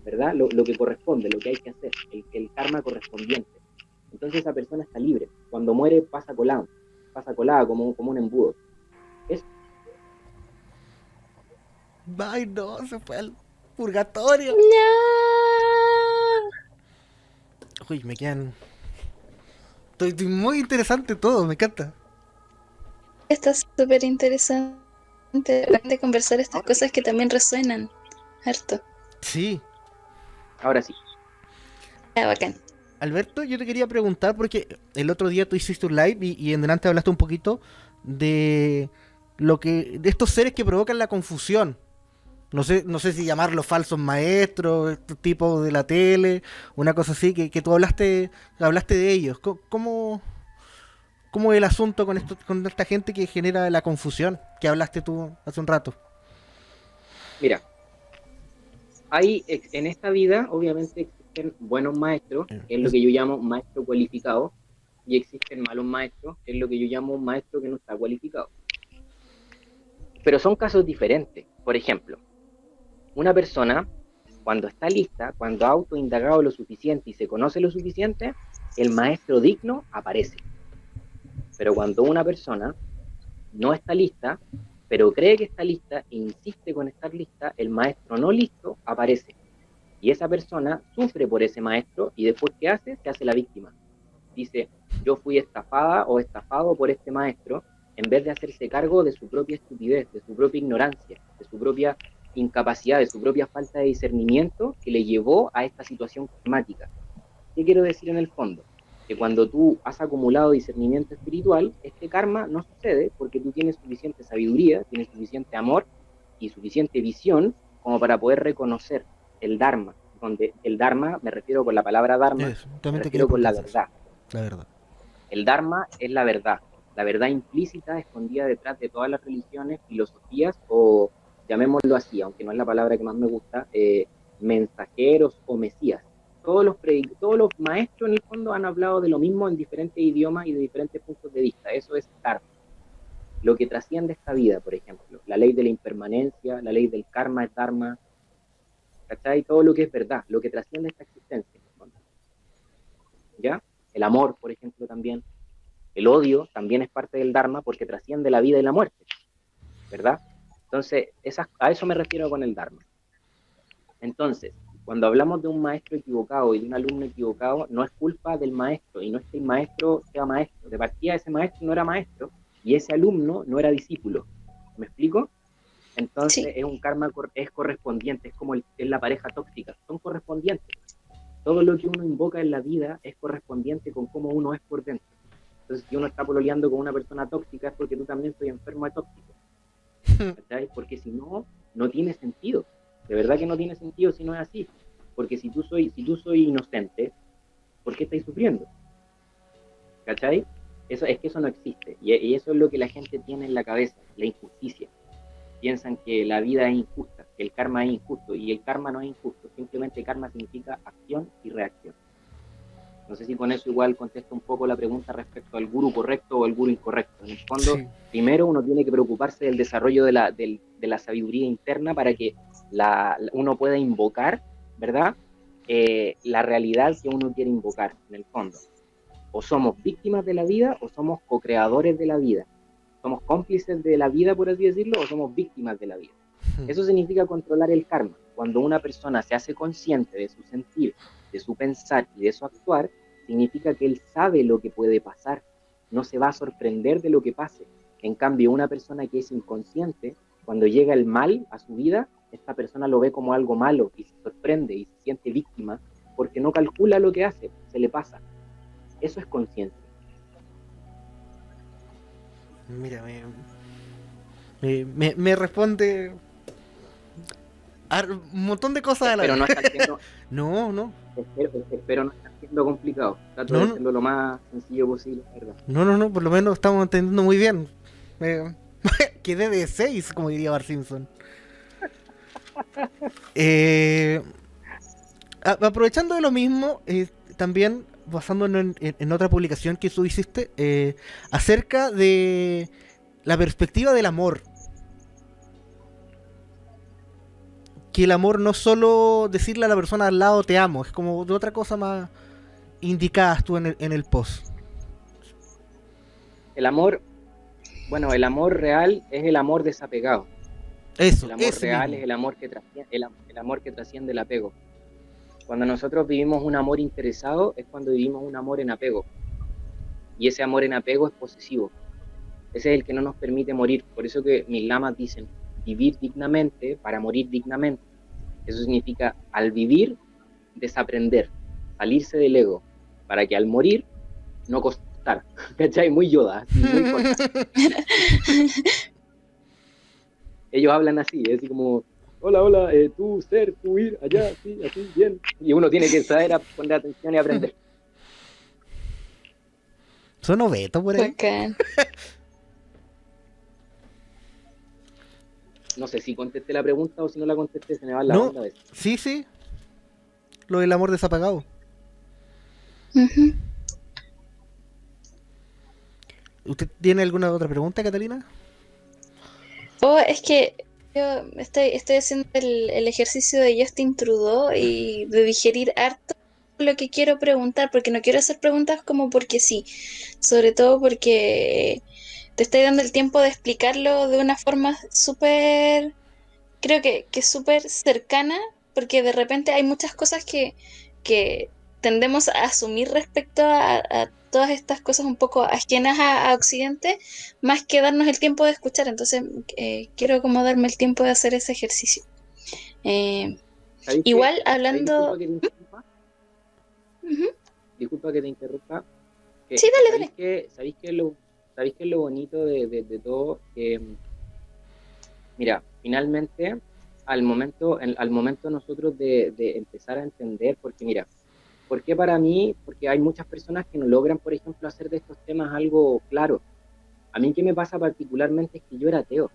¿verdad? Lo que corresponde, lo que hay que hacer, el karma correspondiente. Entonces esa persona está libre. Cuando muere pasa colada como un embudo. Eso. Ay, no, se fue al purgatorio. No. Uy, me quedan... Estoy muy interesante todo, me encanta. Está súper interesante de conversar estas cosas que también resuenan harto. Sí. Ahora sí. Bacán. Alberto, yo te quería preguntar, porque el otro día tú hiciste un live y en delante hablaste un poquito de de estos seres que provocan la confusión. No sé si llamarlos falsos maestros, estos tipos de la tele, una cosa así, que tú hablaste de ellos. ¿Cómo es el asunto con esta gente que genera la confusión que hablaste tú hace un rato? Mira, en esta vida obviamente existen buenos maestros, que es lo que yo llamo maestro cualificado, y existen malos maestros, que es lo que yo llamo un maestro que no está cualificado. Pero son casos diferentes. Por ejemplo, una persona, cuando está lista, cuando ha autoindagado lo suficiente y se conoce lo suficiente, el maestro digno aparece. Pero cuando una persona no está lista, pero cree que está lista e insiste con estar lista, el maestro no listo aparece. Y esa persona sufre por ese maestro y después ¿qué hace? Se hace la víctima. Dice, yo fui estafada o estafado por este maestro, en vez de hacerse cargo de su propia estupidez, de su propia ignorancia, de su propia incapacidad, de su propia falta de discernimiento que le llevó a esta situación climática. ¿Qué quiero decir en el fondo? Que cuando tú has acumulado discernimiento espiritual, este karma no sucede porque tú tienes suficiente sabiduría, tienes suficiente amor y suficiente visión como para poder reconocer el Dharma. Donde el Dharma, me refiero con la palabra Dharma, me refiero con la verdad. La verdad. El Dharma es la verdad implícita, escondida detrás de todas las religiones, filosofías o, llamémoslo así, aunque no es la palabra que más me gusta, mensajeros o mesías. Todos los maestros en el fondo han hablado de lo mismo en diferentes idiomas y de diferentes puntos de vista. Eso es Dharma. Lo que trasciende esta vida, por ejemplo, la ley de la impermanencia, la ley del karma es Dharma, ¿cachai? Todo lo que es verdad, lo que trasciende esta existencia, en el fondo. ¿Ya? El amor, por ejemplo, también. El odio también es parte del Dharma porque trasciende la vida y la muerte, ¿verdad? Entonces, a eso me refiero con el Dharma. Entonces, cuando hablamos de un maestro equivocado y de un alumno equivocado, no es culpa del maestro, y no es que el maestro sea maestro. De partida, ese maestro no era maestro, y ese alumno no era discípulo. ¿Me explico? Entonces, sí. Es un karma, es correspondiente, es como es la pareja tóxica, son correspondientes. Todo lo que uno invoca en la vida es correspondiente con cómo uno es por dentro. Entonces, si uno está pololeando con una persona tóxica es porque tú también estás enfermo de tóxico, ¿cachai? Porque si no, no tiene sentido. De verdad que no tiene sentido si no es así. Porque si tú soy inocente, ¿por qué estáis sufriendo? ¿Cachai? Es que eso no existe. Y eso es lo que la gente tiene en la cabeza, la injusticia. Piensan que la vida es injusta, que el karma es injusto, y el karma no es injusto, simplemente karma significa acción y reacción. No sé si con eso igual contesto un poco la pregunta respecto al gurú correcto o el gurú incorrecto. En el fondo, Sí. primero uno tiene que preocuparse del desarrollo de la sabiduría interna para que uno pueda invocar, ¿verdad? La realidad que uno quiere invocar, en el fondo. O somos víctimas de la vida o somos co-creadores de la vida. Somos cómplices de la vida, por así decirlo, o somos víctimas de la vida. Eso significa controlar el karma. Cuando una persona se hace consciente de su sentir, de su pensar y de su actuar, significa que él sabe lo que puede pasar. No se va a sorprender de lo que pase. En cambio, una persona que es inconsciente, cuando llega el mal a su vida, esta persona lo ve como algo malo y se sorprende y se siente víctima porque no calcula lo que hace, se le pasa. Eso es conciencia. Mira, me responde un montón de cosas a la Pero vez. no está siendo, No. espero no está siendo complicado. Trato No, de no. hacerlo lo más sencillo posible, la verdad. No, por lo menos estamos entendiendo muy bien. Quedé de 6, como diría Bart Simpson. Eh, aprovechando de lo mismo, también basándonos en otra publicación que tú hiciste, acerca de la perspectiva del amor. Que el amor no es solo decirle a la persona al lado te amo, es como de otra cosa más indicadas tú en el post. El amor real es el amor desapegado. Eso, El amor ese real mismo. es el amor el amor que trasciende el apego. Cuando nosotros vivimos un amor interesado es cuando vivimos un amor en apego. Y ese amor en apego es posesivo. Ese es el que no nos permite morir. Por eso que mis lamas dicen vivir dignamente para morir dignamente. Eso significa al vivir, desaprender, salirse del ego, para que al morir no costar. ¿Cachai? Muy Yoda, muy corta. Ellos hablan así, es así como, hola, tú ser, tú ir, allá, sí, así, bien. Y uno tiene que saber poner atención y aprender. Son ovetos por ahí. Bacán. No sé si contesté la pregunta o si no la contesté, se me va la No, onda a veces. sí. Lo del amor desapagado. Ujú. ¿Usted tiene alguna otra pregunta, Catalina? Oh, es que yo estoy haciendo el ejercicio de Justin Trudeau y de digerir harto lo que quiero preguntar, porque no quiero hacer preguntas como porque sí, sobre todo porque te estoy dando el tiempo de explicarlo de una forma súper, creo que súper cercana, porque de repente hay muchas cosas que tendemos a asumir respecto a todas estas cosas un poco ajenas a Occidente, más que darnos el tiempo de escuchar. Entonces, quiero como darme el tiempo de hacer ese ejercicio. Eh, ¿Sabéis que, igual, hablando... disculpa que te interrumpa? Ujú. Disculpa que te interrumpa. Sí, dale. ¿Sabéis qué es lo bonito de todo? Mira, finalmente, al momento nosotros de empezar a entender, porque mira, ¿por qué para mí? Porque hay muchas personas que no logran, por ejemplo, hacer de estos temas algo claro. A mí, ¿qué me pasa particularmente? Es que yo era ateo.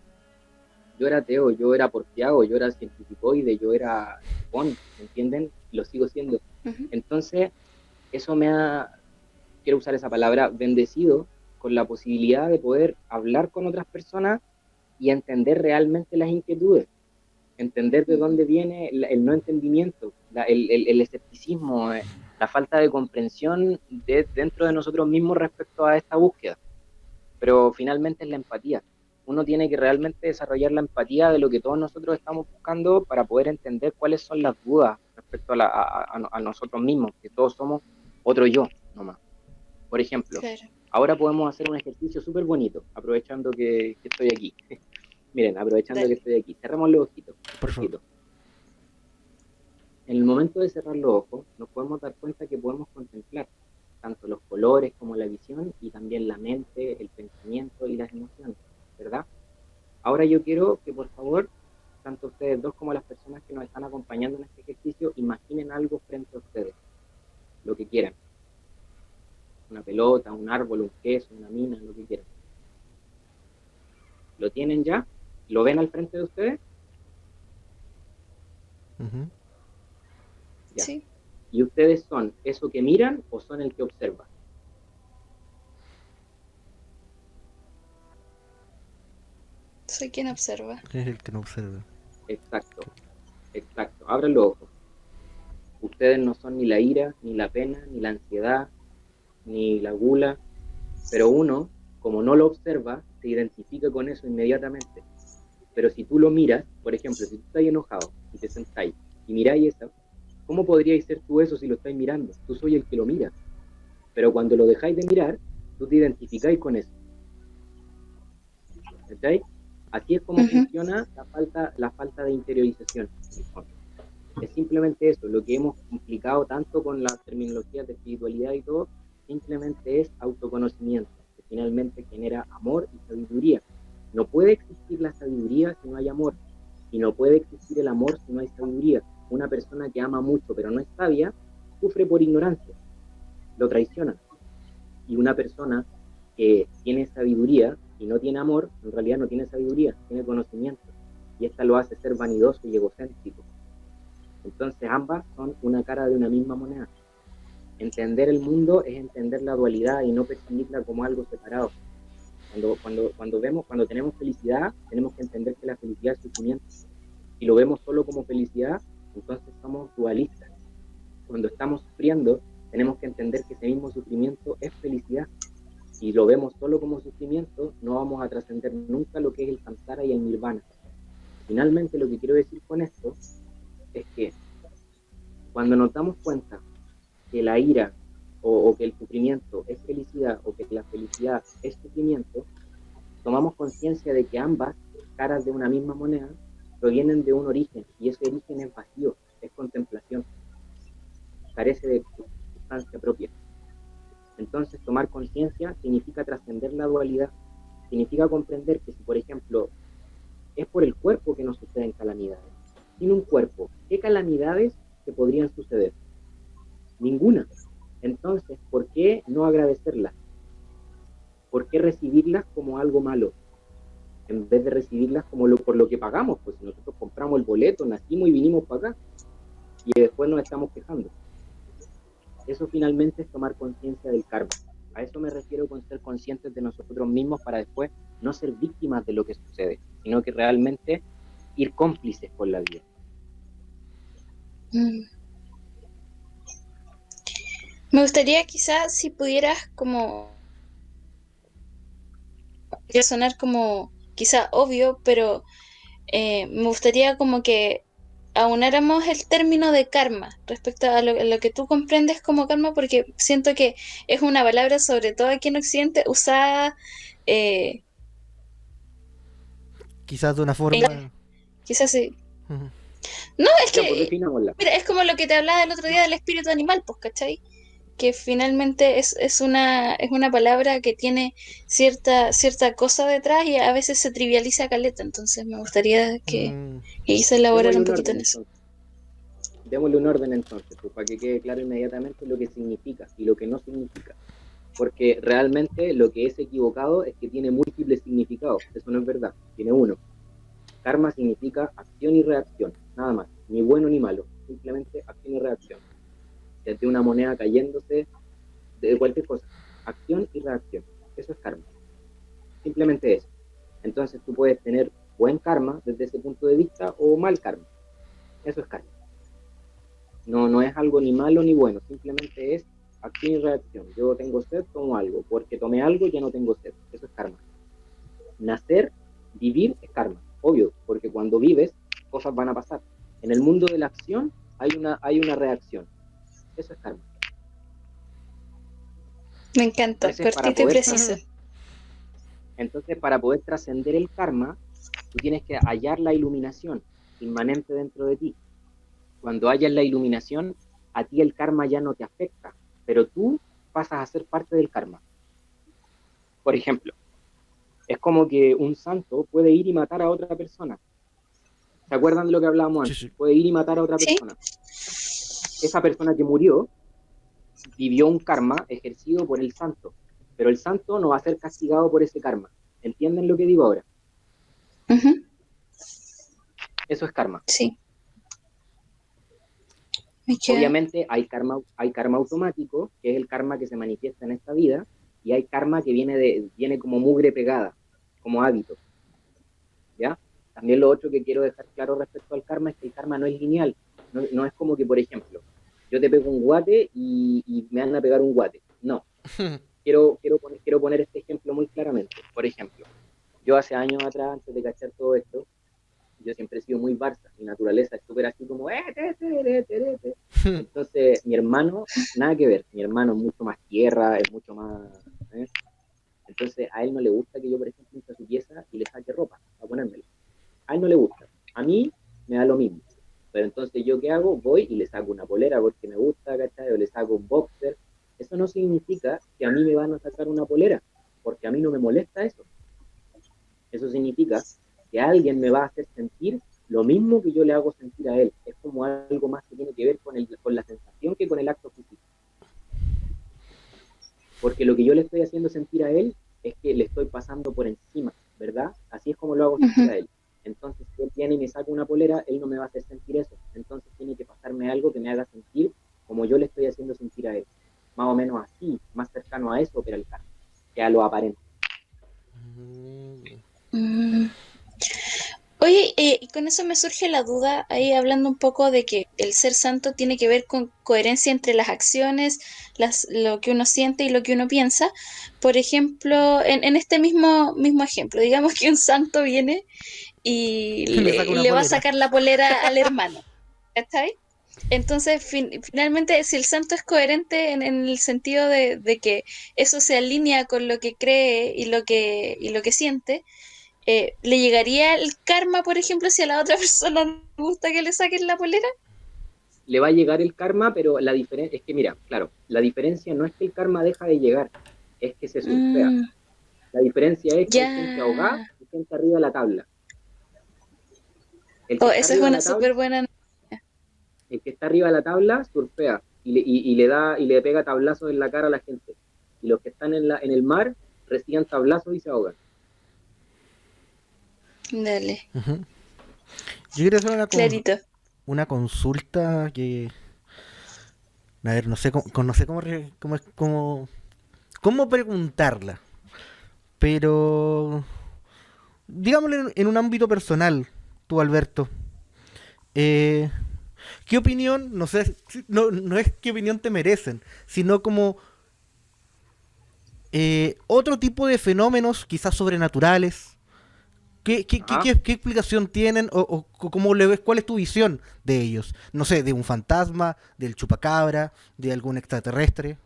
Yo era porfiado, yo era cientificoide, yo era bon, ¿me entienden? Lo sigo siendo. Ujú. Entonces, eso quiero usar esa palabra, bendecido con la posibilidad de poder hablar con otras personas y entender realmente las inquietudes, entender de dónde viene el no entendimiento, el escepticismo, la falta de comprensión dentro de nosotros mismos respecto a esta búsqueda. Pero finalmente es la empatía. Uno tiene que realmente desarrollar la empatía de lo que todos nosotros estamos buscando para poder entender cuáles son las dudas respecto a nosotros mismos, que todos somos otro yo nomás. Por ejemplo, Claro. ahora podemos hacer un ejercicio súper bonito, aprovechando que estoy aquí. Miren, aprovechando Dale. que estoy aquí, cerramos los ojitos. Por favor. Ojito. En el momento de cerrar los ojos, nos podemos dar cuenta que podemos contemplar tanto los colores como la visión y también la mente, el pensamiento y las emociones, ¿verdad? Ahora yo quiero que por favor, tanto ustedes dos como las personas que nos están acompañando en este ejercicio, imaginen algo frente a ustedes, lo que quieran. Una pelota, un árbol, un queso, una mina, lo que quieran. ¿Lo tienen ya? ¿Lo ven al frente de ustedes? Ujú. Ya. Sí. ¿Y ustedes son eso que miran o son el que observa? Soy quien observa. Es el que no observa. Exacto, exacto. Abran los ojos. Ustedes no son ni la ira, ni la pena, ni la ansiedad, ni la gula, pero uno, como no lo observa, se identifica con eso inmediatamente. Pero si tú lo miras, por ejemplo, si tú estás enojado y te sentáis y miráis eso, ¿cómo podríais ser tú eso si lo estáis mirando? Tú soy el que lo mira. Pero cuando lo dejáis de mirar, tú te identificáis con eso. ¿Entendéis? Así es como funciona la falta de interiorización. Es simplemente eso, lo que hemos complicado tanto con las terminologías de espiritualidad y todo, simplemente es autoconocimiento, que finalmente genera amor y sabiduría. No puede existir la sabiduría si no hay amor, y no puede existir el amor si no hay sabiduría. Una persona que ama mucho pero no es sabia, sufre por ignorancia, lo traicionan. Y una persona que tiene sabiduría y no tiene amor, en realidad no tiene sabiduría, tiene conocimiento, y esta lo hace ser vanidoso y egocéntrico. Entonces ambas son una cara de una misma moneda. Entender el mundo es entender la dualidad y no percibirla como algo separado. Cuando tenemos felicidad, tenemos que entender que la felicidad es sufrimiento. Si lo vemos solo como felicidad, entonces somos dualistas. Cuando estamos sufriendo, tenemos que entender que ese mismo sufrimiento es felicidad. Si lo vemos solo como sufrimiento, no vamos a trascender nunca lo que es el samsara y el nirvana. Finalmente, lo que quiero decir con esto es que cuando nos damos cuenta que la ira o que el sufrimiento es felicidad o que la felicidad es sufrimiento, tomamos conciencia de que ambas caras de una misma moneda provienen de un origen, y ese origen es vacío, es contemplación, carece de sustancia propia. Entonces, tomar conciencia significa trascender la dualidad, significa comprender que si, por ejemplo, es por el cuerpo que nos suceden calamidades, sin un cuerpo, ¿qué calamidades te podrían suceder? Ninguna. Entonces, ¿por qué no agradecerlas? ¿Por qué recibirlas como algo malo? En vez de recibirlas como por lo que pagamos, pues si nosotros compramos el boleto, nacimos y vinimos para acá, y después nos estamos quejando. Eso finalmente es tomar conciencia del karma. A eso me refiero con ser conscientes de nosotros mismos para después no ser víctimas de lo que sucede, sino que realmente ir cómplices con la vida. Me gustaría quizás si pudieras como, ya sonar como quizá obvio, pero me gustaría como que aunáramos el término de karma respecto a lo que tú comprendes como karma, porque siento que es una palabra, sobre todo aquí en Occidente, usada Quizás de una en- forma... quizás sí. Ujú. No, es Ya, pues que, definámosla. mira, es como lo que te hablaba el otro día del espíritu animal, pues, ¿cachai? Que finalmente es una palabra que tiene cierta cosa detrás y a veces se trivializa caleta, entonces me gustaría Mm, que se elaborara Démosle un un poquito orden en eso. entonces. Démosle un orden entonces, pues, para que quede claro inmediatamente lo que significa y lo que no significa. Porque realmente lo que es equivocado es que tiene múltiples significados. Eso no es verdad, tiene uno. Karma significa acción y reacción, nada más, ni bueno ni malo, simplemente acción y reacción. Desde una moneda cayéndose, de cualquier cosa, acción y reacción, eso es karma, simplemente eso. Entonces tú puedes tener buen karma desde ese punto de vista o mal karma, eso es karma. No es algo ni malo ni bueno, simplemente es acción y reacción. Yo tengo sed, tomo algo, porque tomé algo ya no tengo sed, eso es karma. Nacer, vivir es karma, obvio, porque cuando vives, cosas van a pasar. En el mundo de la acción hay una reacción, eso es karma. Me encanta, Entonces, cortito y preciso. para poder trascender el karma, tú tienes que hallar la iluminación inmanente dentro de ti. Cuando hayas la iluminación, a ti el karma ya no te afecta, pero tú pasas a ser parte del karma. Por ejemplo, es como que un santo puede ir y matar a otra persona. ¿Se acuerdan de lo que hablábamos Sí, antes? sí. Puede ir y matar a otra ¿Sí? persona. Esa persona que murió vivió un karma ejercido por el santo, pero el santo no va a ser castigado por ese karma. ¿Entienden lo que digo ahora? Ujú, Eso es karma. sí, me queda. Obviamente hay karma automático, que es el karma que se manifiesta en esta vida, y hay karma que viene como mugre pegada, como hábito, ¿ya? También lo otro que quiero dejar claro respecto al karma es que el karma no es lineal, no es como que, por ejemplo, yo te pego un guate y me van a pegar un guate. No, quiero poner este ejemplo muy claramente. Por ejemplo, yo hace años atrás, antes de cachar todo esto, yo siempre he sido muy Barça, mi naturaleza es súper así como, te. Entonces, mi hermano, nada que ver, mi hermano es mucho más tierra, es mucho más, ¿eh? Entonces, a él no le gusta que yo, por ejemplo, entre a su pieza y le saque ropa para ponérmela. A él no le gusta, a mí me da lo mismo. Pero entonces, ¿yo qué hago? Voy y le saco una polera porque me gusta, ¿cachai? O le saco un boxer. Eso no significa que a mí me van a sacar una polera, porque a mí no me molesta eso. Eso significa que alguien me va a hacer sentir lo mismo que yo le hago sentir a él. Es como algo más que tiene que ver con la sensación que con el acto físico. Porque lo que yo le estoy haciendo sentir a él es que le estoy pasando por encima, ¿verdad? Así es como lo hago sentir Ujú, a él. Entonces, si él viene y me saca una polera, él no me va a hacer sentir eso. Entonces, tiene que pasarme algo que me haga sentir como yo le estoy haciendo sentir a él. Más o menos así, más cercano a eso opera el karma, que a lo aparente. mm. Oye, y con eso me surge la duda, ahí hablando un poco de que el ser santo tiene que ver con coherencia entre las acciones, lo que uno siente y lo que uno piensa. Por ejemplo, en este mismo ejemplo, digamos que un santo viene y Le saca y una le va a polera. sacar la polera al hermano. ¿Cachai? Entonces, finalmente, si el santo es coherente en el sentido de que eso se alinea con lo que cree y lo que siente, ¿le llegaría el karma, por ejemplo, si a la otra persona no le gusta que le saquen la polera? Le va a llegar el karma, pero la diferencia es que, mira, claro, la diferencia no es que el karma deja de llegar, es que se surfea. Mm, La diferencia es que hay gente ahogada ya. y gente arriba de la tabla. El que Oh, está esa es arriba de una la tabla, súper buena. el que está arriba de la tabla surfea y le da y le pega tablazos en la cara a la gente. Y los que están en el mar reciben tablazos y se ahogan. Dale, Ujú. Yo quería hacer clarito. una consulta que. A ver, no sé cómo preguntarla. Pero. Digámoslo en un ámbito personal, tú, Alberto. Eh, ¿Qué opinión? No sé, no es qué opinión te merecen, sino como otro tipo de fenómenos, quizás sobrenaturales. Ajá. ¿Qué explicación tienen o cómo le ves? ¿Cuál es tu visión de ellos? No sé, de un fantasma, del chupacabra, de algún extraterrestre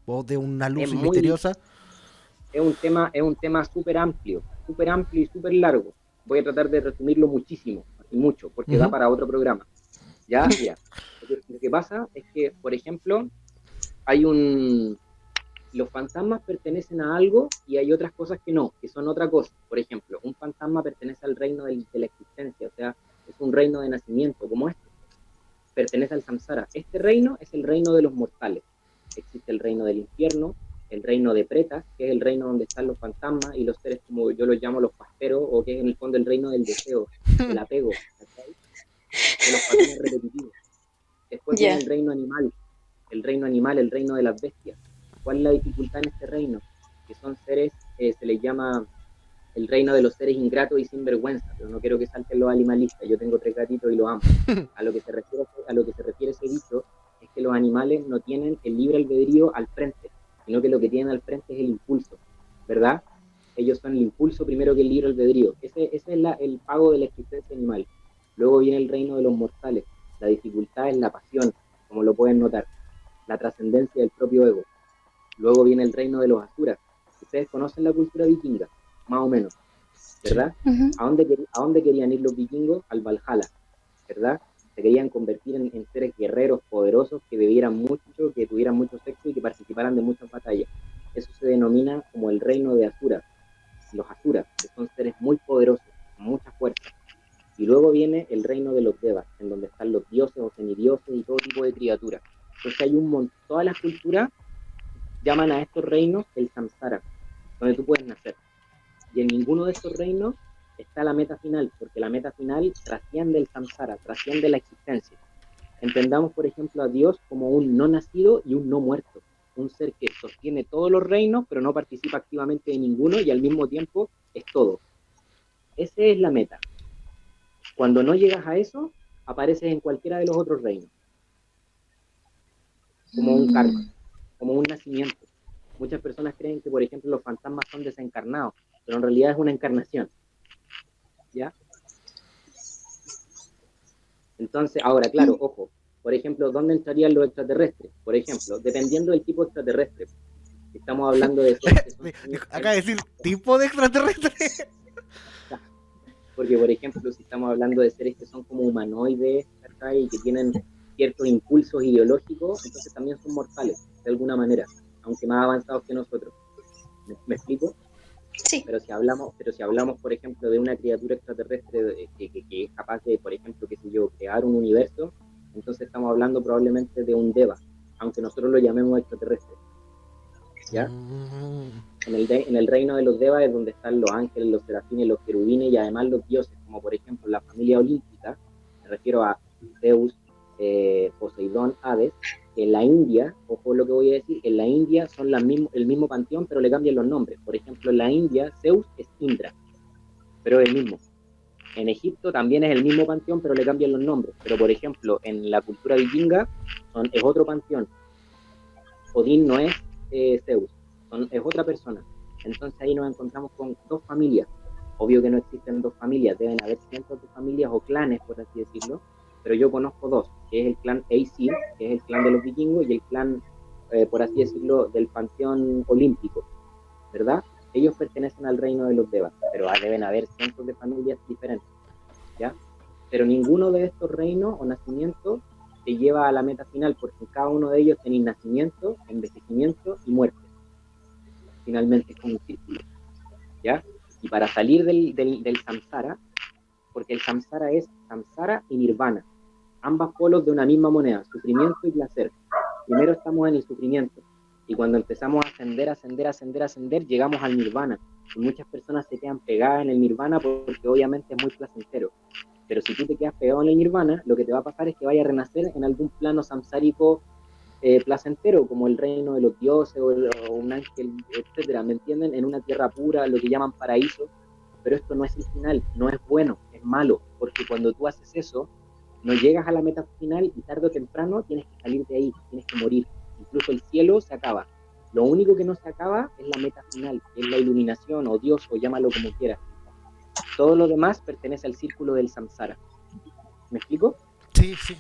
o de una Es luz muy, misteriosa. es un tema súper amplio y súper largo. Voy a tratar de resumirlo muchísimo, y mucho, porque da Ujú. para otro programa. Ya, mira, lo que pasa es que, por ejemplo, hay un, los fantasmas pertenecen a algo y hay otras cosas que no, que son otra cosa. Por ejemplo, un fantasma pertenece al reino de la existencia, o sea, es un reino de nacimiento, como este, pertenece al samsara. Este reino es el reino de los mortales. Existe el reino del infierno, el reino de pretas, que es el reino donde están los fantasmas y los seres, como yo los llamo, los pasteros, o que es en el fondo el reino del deseo, del apego, ¿cachai? De los patrones repetitivos. Después viene Ya. el reino animal, el reino de las bestias. ¿Cuál es la dificultad en este reino? Que son seres, se les llama el reino de los seres ingratos y sinvergüenza, pero no quiero que salten los animalistas, yo tengo 3 gatitos y los amo. A lo que se refiere ese dicho es que los animales no tienen el libre albedrío al frente, sino que lo que tienen al frente es el impulso, ¿verdad? Ellos son el impulso primero que el libre albedrío. Ese es el pago de la existencia animal. Luego viene el reino de los mortales. La dificultad es la pasión, como lo pueden notar, la trascendencia del propio ego. Luego viene el reino de los asuras. Ustedes conocen la cultura vikinga, más o menos, Sí. ¿verdad? Ujú. A dónde querían ir los vikingos? Al Valhalla, ¿verdad? Se querían convertir en seres guerreros poderosos que bebieran mucho, que tuvieran mucho sexo y que participaran de muchas batallas. eso se denomina como el reino de Asura, los Asuras, que son seres muy poderosos, con mucha fuerza. Y luego viene el reino de los Devas, en donde están los dioses o semidioses y todo tipo de criaturas. Entonces hay un montón, todas las culturas llaman a estos reinos el samsara, donde tú puedes nacer. Y en ninguno de estos reinos está la meta final, porque la meta final trasciende el samsara, trasciende la existencia. Entendamos, por ejemplo, a Dios como un no nacido y un no muerto, un ser que sostiene todos los reinos, pero no participa activamente de ninguno y al mismo tiempo es todo. Esa es la meta. Cuando no llegas a eso, apareces en cualquiera de los otros reinos, como un karma, como un nacimiento. Muchas personas creen que, por ejemplo, los fantasmas son desencarnados, pero en realidad es una encarnación. ¿Ya? Entonces, ahora, claro, ojo, por ejemplo, ¿dónde entrarían los extraterrestres? Por ejemplo, dependiendo del tipo de extraterrestre. Si estamos hablando de seres que son... Acaba de decir tipo de extraterrestre. Porque, por ejemplo, si estamos hablando de seres que son como humanoides, ¿cachai? Y que tienen ciertos impulsos ideológicos, entonces también son mortales, de alguna manera, aunque más avanzados que nosotros. ¿Me explico? Sí. Pero si hablamos, por ejemplo, de una criatura extraterrestre que es capaz de, por ejemplo, qué sé yo, crear un universo, entonces estamos hablando probablemente de un deva, aunque nosotros lo llamemos extraterrestre. ¿Ya? En el reino de los devas es donde están los ángeles, los serafines, los querubines y además los dioses, como por ejemplo la familia olímpica, me refiero a Zeus, Poseidón, Hades. En la India, ojo lo que voy a decir, en la India son el mismo panteón, pero le cambian los nombres. Por ejemplo, en la India, Zeus es Indra, pero es el mismo. En Egipto también es el mismo panteón, pero le cambian los nombres. Pero, por ejemplo, en la cultura vikinga es otro panteón. Odín no es Zeus, es otra persona. Entonces ahí nos encontramos con dos familias. Obvio que no existen dos familias, deben haber cientos de familias o clanes, por así decirlo, pero yo conozco dos, que es el clan Aesir, que es el clan de los vikingos, y el clan, por así decirlo, del panteón olímpico, ¿verdad? Ellos pertenecen al reino de los devas, pero deben haber cientos de familias diferentes, ¿ya? Pero ninguno de estos reinos o nacimientos te lleva a la meta final, porque en cada uno de ellos tenéis nacimiento, envejecimiento y muerte. Finalmente es como un círculo, ¿ya? Y para salir del samsara, porque el samsara es samsara y nirvana, ambas polos de una misma moneda, sufrimiento y placer. Primero estamos en el sufrimiento, y cuando empezamos a ascender, llegamos al nirvana. Y muchas personas se quedan pegadas en el nirvana porque obviamente es muy placentero. Pero si tú te quedas pegado en el nirvana, lo que te va a pasar es que vaya a renacer en algún plano samsárico placentero, como el reino de los dioses o un ángel, etcétera, ¿me entienden? En una tierra pura, lo que llaman paraíso. Pero esto no es el final, no es bueno, es malo, porque cuando tú haces eso, no llegas a la meta final y tarde o temprano tienes que salir de ahí, tienes que morir. Incluso el cielo se acaba. Lo único que no se acaba es la meta final, que es la iluminación o Dios, o llámalo como quieras. Todo lo demás pertenece al círculo del samsara. ¿Me explico? Sí, sí.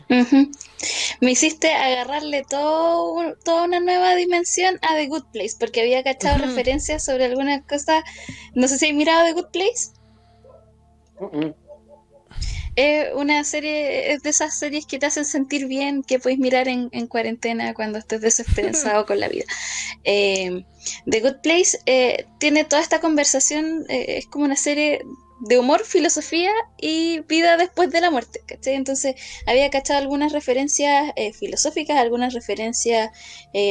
Me hiciste agarrarle toda una nueva dimensión a The Good Place, porque había cachado referencias sobre algunas cosas. No sé si has mirado The Good Place. Es una serie, es de esas series que te hacen sentir bien, que puedes mirar en cuarentena cuando estés desesperanzado con la vida. The Good Place tiene toda esta conversación, es como una serie de humor, filosofía y vida después de la muerte, ¿cachai? Entonces había cachado algunas referencias filosóficas, algunas referencias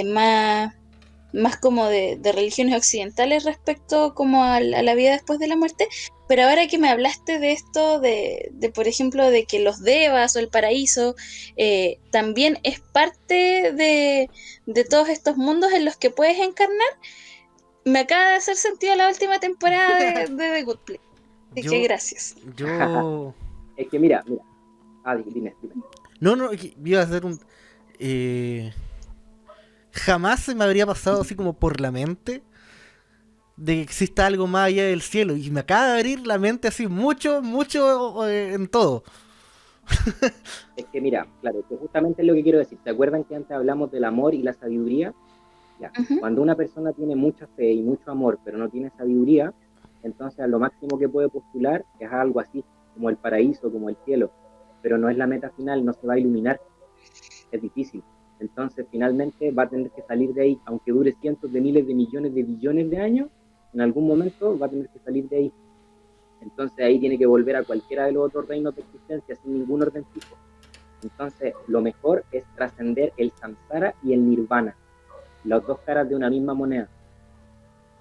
más como de religiones occidentales respecto como a la vida después de la muerte. Pero ahora que me hablaste de esto, de por ejemplo, de que los devas o el paraíso también es parte de todos estos mundos en los que puedes encarnar, me acaba de hacer sentido la última temporada de The Good Place. Así que gracias. Es que mira. Dime. No, iba a hacer un... jamás se me habría pasado así como por la mente de que exista algo más allá del cielo. Y me acaba de abrir la mente así mucho en todo. Es que mira, claro, que justamente es lo que quiero decir. ¿Se acuerdan que antes hablamos del amor y la sabiduría? Ya. Cuando una persona tiene mucha fe y mucho amor, pero no tiene sabiduría, entonces a lo máximo que puede postular es algo así, como el paraíso, como el cielo. Pero no es la meta final, no se va a iluminar. Es difícil. Entonces, finalmente va a tener que salir de ahí, aunque dure cientos de miles de millones de billones de años, en algún momento va a tener que salir de ahí. Entonces, ahí tiene que volver a cualquiera de los otros reinos de existencia sin ningún orden fijo. Entonces, lo mejor es trascender el samsara y el nirvana, las dos caras de una misma moneda.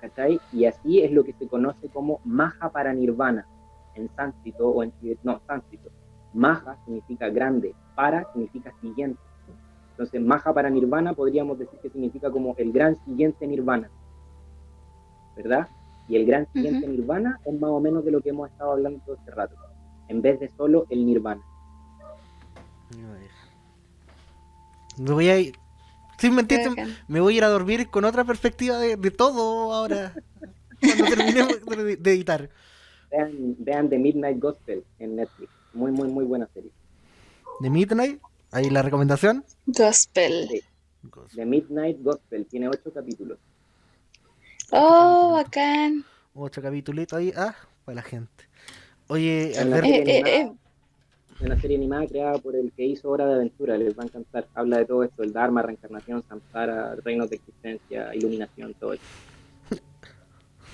¿Cachai? Y así es lo que se conoce como Maha para Nirvana, en sánscrito o en no, sánscrito. Maha significa grande, para significa siguiente. Entonces, Maha para Nirvana podríamos decir que significa como el gran siguiente Nirvana, ¿verdad? Y el gran siguiente Nirvana es más o menos de lo que hemos estado hablando todo este rato, en vez de solo el Nirvana. Me voy a ir, sin mentirte, me voy a ir a dormir con otra perspectiva de todo ahora, cuando terminemos de editar. Vean The Midnight Gospel en Netflix, muy, muy, muy buena serie. The Midnight, ahí la recomendación. Gospel. Sí. The Midnight Gospel, tiene 8 capítulos. Oh, bacán. 8 capítulos ahí, para la gente. Oye, Es Alberto, una serie animada creada por el que hizo Hora de Aventura, les va a encantar. Habla de todo esto, el Dharma, reencarnación, samsara, reinos de existencia, iluminación, todo eso.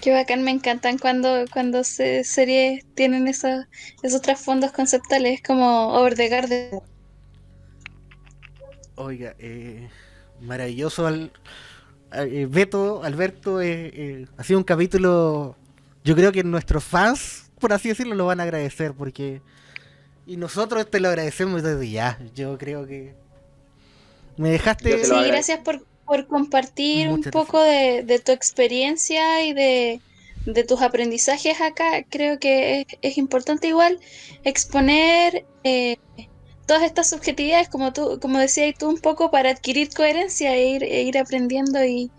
Qué bacán, me encantan cuando series tienen esos trasfondos conceptuales, como Over the Garden. oiga, maravilloso Beto, Alberto, ha sido un capítulo, yo creo que nuestros fans, por así decirlo, lo van a agradecer, porque y nosotros te lo agradecemos desde ya. Yo creo que me dejaste. Sí, gracias por compartir un poco de tu experiencia y de tus aprendizajes acá. Creo que es importante igual exponer todas estas subjetividades, como decías tú, un poco para adquirir coherencia e ir aprendiendo e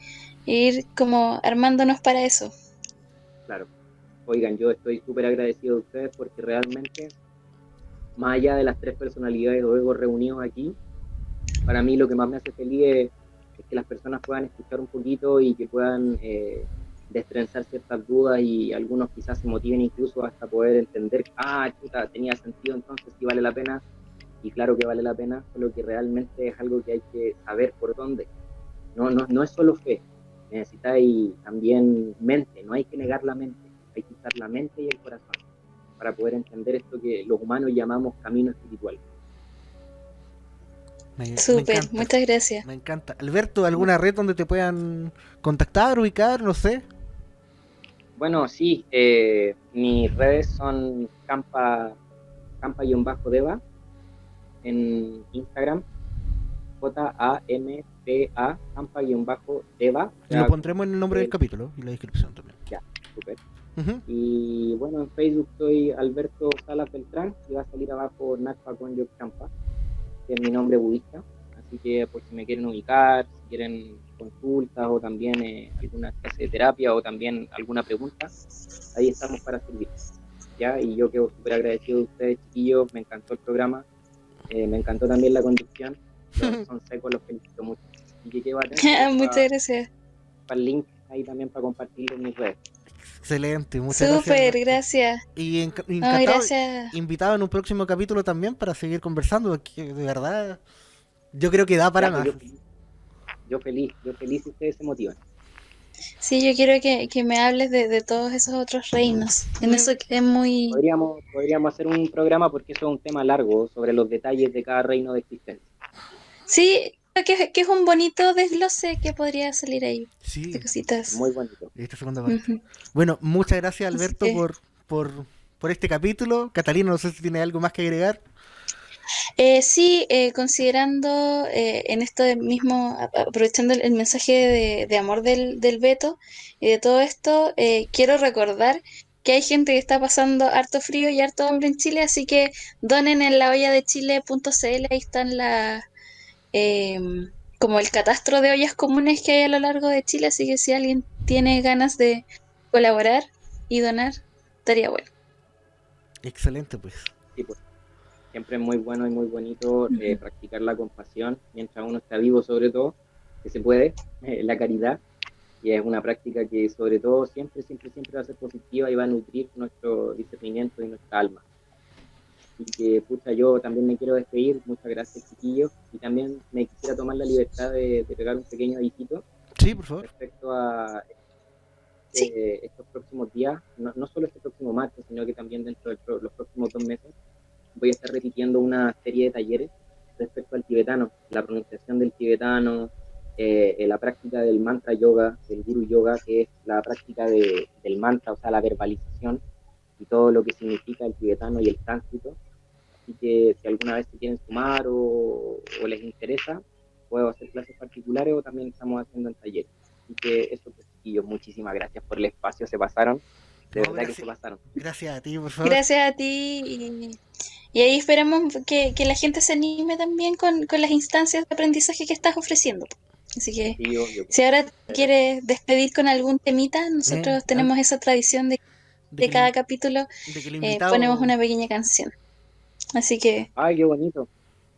ir como armándonos para eso. Claro. Oigan, yo estoy súper agradecido de ustedes porque realmente, más allá de las 3 personalidades o egos reunidos aquí, para mí lo que más me hace feliz es que las personas puedan escuchar un poquito y que puedan destrenzar ciertas dudas, y algunos quizás se motiven incluso hasta poder entender, chuta, tenía sentido, entonces sí vale la pena. Y claro que vale la pena, solo que realmente es algo que hay que saber por dónde. No es solo fe, necesitáis también mente, no hay que negar la mente, hay que usar la mente y el corazón para poder entender esto que los humanos llamamos camino espiritual. Súper, muchas gracias. Me encanta. Alberto, ¿alguna red donde te puedan contactar, ubicar, no sé? Bueno, sí, mis redes son campa-deva en Instagram, JAMPA, campa-deva. Lo pondremos en el nombre del capítulo y la descripción también. Ya, súper. Y bueno, en Facebook soy Alberto Salas Beltrán y va a salir abajo Nakpa Konjok Champa, que es mi nombre budista. Así que por si me quieren ubicar, si quieren consultas o también alguna clase de terapia o también alguna pregunta, ahí estamos para servir. ¿Ya? Y yo quedo súper agradecido de ustedes, chiquillos, me encantó el programa, me encantó también la conducción, son secos, los felicito mucho. Y que quedo atento muchas gracias. Para el link ahí también para compartirlo en mis redes. Excelente, muchas gracias. Súper, gracias. Y encantado, gracias. Invitado en un próximo capítulo también para seguir conversando, porque de verdad yo creo que da para más. Yo feliz si ustedes se motivan. Sí, yo quiero que me hables de todos esos otros reinos. En eso que es muy... Podríamos hacer un programa, porque eso es un tema largo, sobre los detalles de cada reino de existencia. Sí, creo que es un bonito desglose que podría salir ahí. Sí, de cositas. Muy bonito. Esta segunda parte. Bueno, muchas gracias, Alberto, por este capítulo. Catalina, no sé si tiene algo más que agregar. Sí, considerando en esto mismo, aprovechando el mensaje de amor del Beto y de todo esto, quiero recordar que hay gente que está pasando harto frío y harto hambre en Chile, así que donen en la olla de chile.cl, ahí están como el catastro de ollas comunes que hay a lo largo de Chile, así que si alguien tiene ganas de colaborar y donar, estaría bueno. Excelente, pues. Sí, pues. Siempre es muy bueno y muy bonito practicar la compasión mientras uno está vivo, sobre todo, que se puede, la caridad, y es una práctica que sobre todo siempre va a ser positiva y va a nutrir nuestro discernimiento y nuestra alma. Y que, pucha, yo también me quiero despedir. Muchas gracias, chiquillos. Y también me quisiera tomar la libertad de pegar un pequeño avisito Sí, por favor. respecto a Sí. estos próximos días, no solo este próximo martes, sino que también dentro de los próximos 2 meses, voy a estar repitiendo una serie de talleres respecto al tibetano, la pronunciación del tibetano, la práctica del mantra yoga, del guru yoga, que es la práctica del mantra, o sea, la verbalización y todo lo que significa el tibetano y el sánscrito. Así que si alguna vez se quieren sumar o les interesa, puedo hacer clases particulares o también estamos haciendo en talleres. Así que eso, pues, chiquillos, muchísimas gracias por el espacio, se pasaron, de No, verdad que gracias. se pasaron. Gracias a ti, por favor. Gracias a ti y ahí esperamos que la gente se anime también con las instancias de aprendizaje que estás ofreciendo. Así que Sí, obvio. si ahora te quieres despedir con algún temita, nosotros tenemos esa tradición de De que, cada el, capítulo de que el invitado... ponemos una pequeña canción. Así que Ay, qué bonito.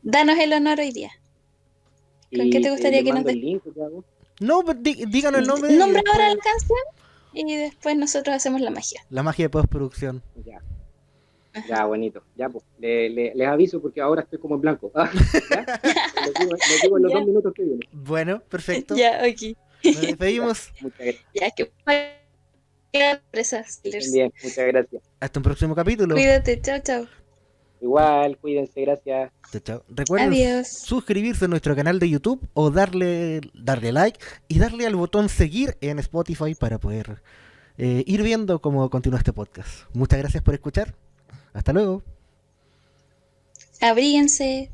danos el honor hoy día. ¿Con qué Y te gustaría les que nos mando el link, ¿qué hago? No, pues díganos el nombre y Nombra después ahora la canción y después nosotros hacemos la magia. la magia de postproducción. Ya, ya, bonito. Ya, pues, les aviso porque ahora estoy como en blanco. ¿Ya? Les digo en los Ya. 2 minutos que vienen. Bueno, perfecto. Ya, ok. Nos despedimos. Muchas gracias. Ya, que quedan presas. Bien, muchas gracias. Hasta un próximo capítulo. Cuídate, chao, chao. Igual, cuídense, gracias. Chao, chao. Recuerden Adiós. suscribirse a nuestro canal de YouTube o darle like y darle al botón seguir en Spotify para poder ir viendo cómo continúa este podcast. Muchas gracias por escuchar. Hasta luego. Abríguense.